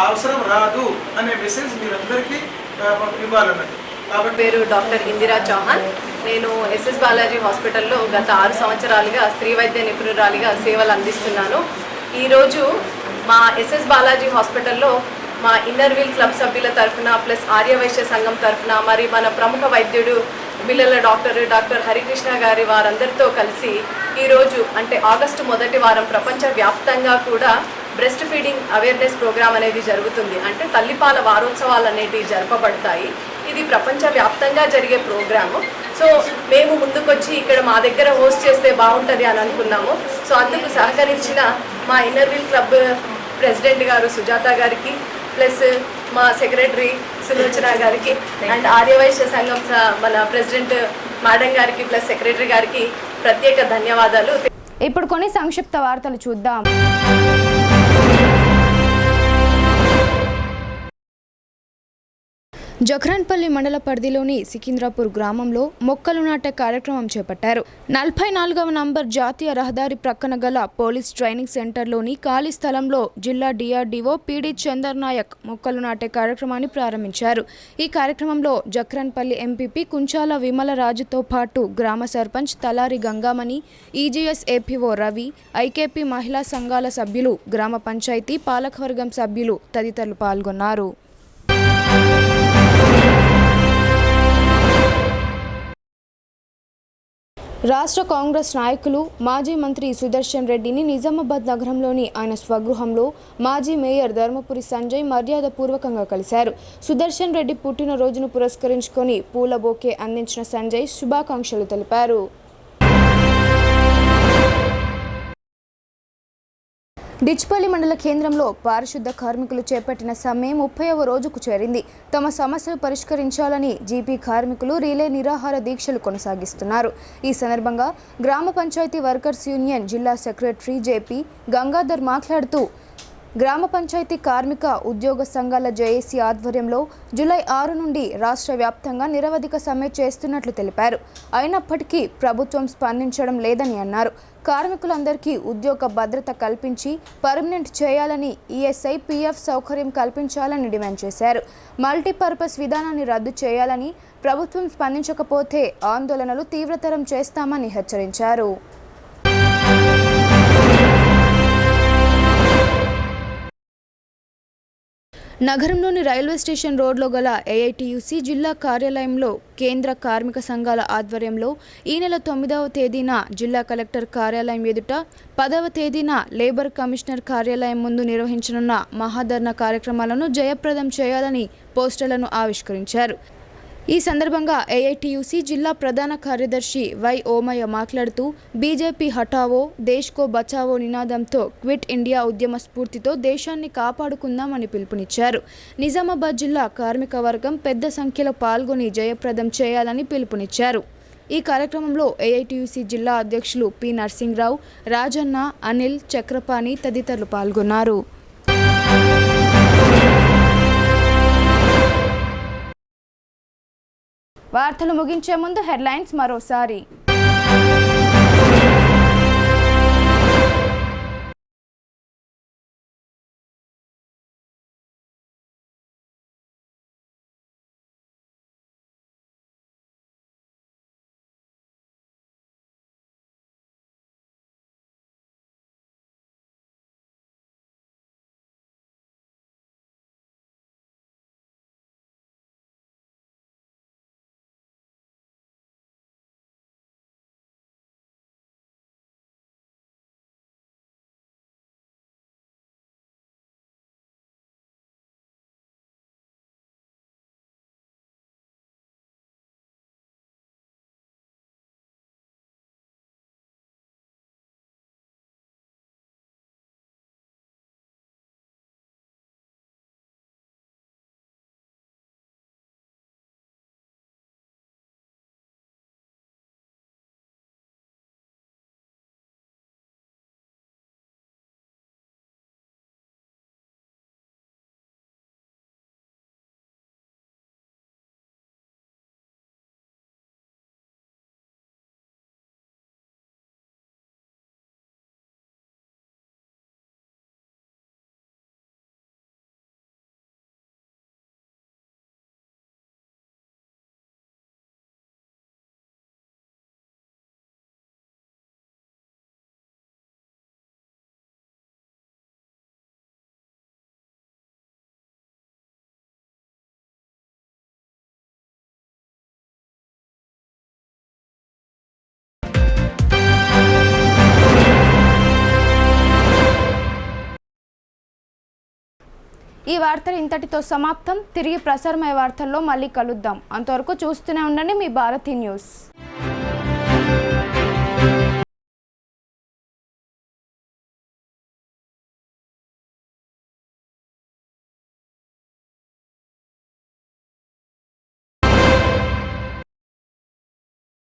అవసరం రాదు అనే మెసేజ్ మీరందరికీ ఇవ్వాలన్నట్టు. కాబట్టి పేరు డాక్టర్ ఇందిరా చౌహాన్. నేను ఎస్ఎస్ బాలాజీ హాస్పిటల్లో గత 6 సంవత్సరాలుగా స్త్రీ వైద్య నిపుణురాలిగా సేవలు అందిస్తున్నాను. ఈరోజు మా ఎస్ఎస్ బాలాజీ హాస్పిటల్లో మా ఇన్నర్ వీల్ క్లబ్ సభ్యుల తరఫున ప్లస్ ఆర్యవైశ్య సంఘం తరఫున మరి మన ప్రముఖ వైద్యుడు పిల్లల డాక్టర్ హరికృష్ణ గారి వారందరితో కలిసి ఈరోజు అంటే ఆగస్టు 1వ వారం ప్రపంచవ్యాప్తంగా కూడా బ్రెస్ట్ ఫీడింగ్ అవేర్నెస్ ప్రోగ్రామ్ అనేది జరుగుతుంది. అంటే తల్లిపాల వారోత్సవాలు అనేటివి జరపబడతాయి. ఇది ప్రపంచవ్యాప్తంగా జరిగే ప్రోగ్రాము. సో మేము ముందుకొచ్చి ఇక్కడ మా దగ్గర హోస్ట్ చేస్తే బాగుంటుంది అని అనుకున్నాము. సో అందుకు సహకరించిన మా ఇన్నర్ వీల్ క్లబ్ ప్రెసిడెంట్ గారు సుజాత గారికి, ప్లస్ మా సెక్రటరీ సులోచన గారికి అండ్ ఆర్యవైశ్య సంఘం మన ప్రెసిడెంట్ మేడం గారికి ప్లస్ సెక్రటరీ గారికి ప్రత్యేక ధన్యవాదాలు. ఇప్పుడు కొన్ని సంక్షిప్త వార్తలు చూద్దాం. జక్రాన్పల్లి మండల పరిధిలోని సికింద్రాపూర్ గ్రామంలో మొక్కలు నాటే కార్యక్రమం చేపట్టారు. 44వ నంబర్ జాతీయ రహదారి ప్రక్కన గల పోలీస్ ట్రైనింగ్ సెంటర్లోని ఖాళీ స్థలంలో జిల్లా డిఆర్డీఓ పీడీ చందర్ నాయక్ మొక్కలు నాటే కార్యక్రమాన్ని ప్రారంభించారు. ఈ కార్యక్రమంలో జక్రాన్పల్లి ఎంపీపీ కుంచాల విమలరాజుతో పాటు గ్రామ sarpanch Talari Gangamani, EGS APO Ravi, IKP మహిళా సంఘాల సభ్యులు, గ్రామ పంచాయతీ పాలకవర్గం సభ్యులు తదితరులు పాల్గొన్నారు. రాష్ట్ర కాంగ్రెస్ నాయకులు మాజీ మంత్రి సుదర్శన్ రెడ్డిని నిజామాబాద్ నగరంలోని ఆయన స్వగృహంలో మాజీ మేయర్ ధర్మపురి సంజయ్ మర్యాదపూర్వకంగా కలిశారు. సుదర్శన్ రెడ్డి పుట్టినరోజును పురస్కరించుకొని పూల బొకే అందించిన సంజయ్ శుభాకాంక్షలు తెలిపారు. డిచ్పల్లి మండల కేంద్రంలో పారిశుద్ధ కార్మికులు చేపట్టిన సమ్మె 30వ రోజుకు చేరింది. తమ సమస్యలు పరిష్కరించాలని జీపీ కార్మికులు రిలే నిరాహార దీక్షలు కొనసాగిస్తున్నారు. ఈ సందర్భంగా గ్రామ పంచాయతీ వర్కర్స్ యూనియన్ జిల్లా సెక్రటరీ జేపీ గంగాధర్ మాట్లాడుతూ గ్రామ పంచాయతీ కార్మిక ఉద్యోగ సంఘాల జేఏసీ ఆధ్వర్యంలో జూలై 6 నుండి రాష్ట్ర వ్యాప్తంగా నిరవధిక సమ్మె చేస్తున్నట్లు తెలిపారు. అయినప్పటికీ ప్రభుత్వం స్పందించడం లేదని అన్నారు. కార్మికులందరికీ ఉద్యోగ భద్రత కల్పించి పర్మనెంట్ చేయాలని, ఈఎస్ఐ పీఎఫ్ సౌకర్యం కల్పించాలని డిమాండ్ చేశారు. మల్టీపర్పస్ విధానాన్ని రద్దు చేయాలని, ప్రభుత్వం స్పందించకపోతే ఆందోళనలు తీవ్రతరం చేస్తామని హెచ్చరించారు. నగరంలోని రైల్వే స్టేషన్ రోడ్లో గల ఏఐటీయూసీ జిల్లా కార్యాలయంలో కేంద్ర కార్మిక సంఘాల ఆధ్వర్యంలో ఈ నెల 9వ తేదీన జిల్లా కలెక్టర్ కార్యాలయం ఎదుట, 10వ తేదీన లేబర్ కమిషనర్ కార్యాలయం ముందు నిర్వహించనున్న మహాధర్నా కార్యక్రమాలను జయప్రదం చేయాలని పోస్టర్లను ఆవిష్కరించారు. ఈ సందర్భంగా ఏఐటీయూసీ జిల్లా ప్రధాన కార్యదర్శి వై ఓమయ్య మాట్లాడుతూ బీజేపీ హఠావో దేశ్కో బచావో నినాదంతో క్విట్ ఇండియా ఉద్యమ స్ఫూర్తితో దేశాన్ని కాపాడుకుందామని పిలుపునిచ్చారు. నిజామాబాద్ జిల్లా కార్మిక వర్గం పెద్ద సంఖ్యలో పాల్గొని జయప్రదం చేయాలని పిలుపునిచ్చారు. ఈ కార్యక్రమంలో ఏఐటీయూసీ జిల్లా అధ్యక్షులు పి నర్సింగ్రావు, రాజన్న, అనిల్, చక్రపాణి తదితరులు పాల్గొన్నారు. వార్తలు ముగించే ముందు హెడ్లైన్స్ మరోసారి. ఈ వార్తలు ఇంతటితో సమాప్తం. తిరిగి ప్రసారమయ్యే వార్తల్లో మళ్ళీ కలుద్దాం. అంతవరకు చూస్తూనే ఉండండి మీ భారతి న్యూస్.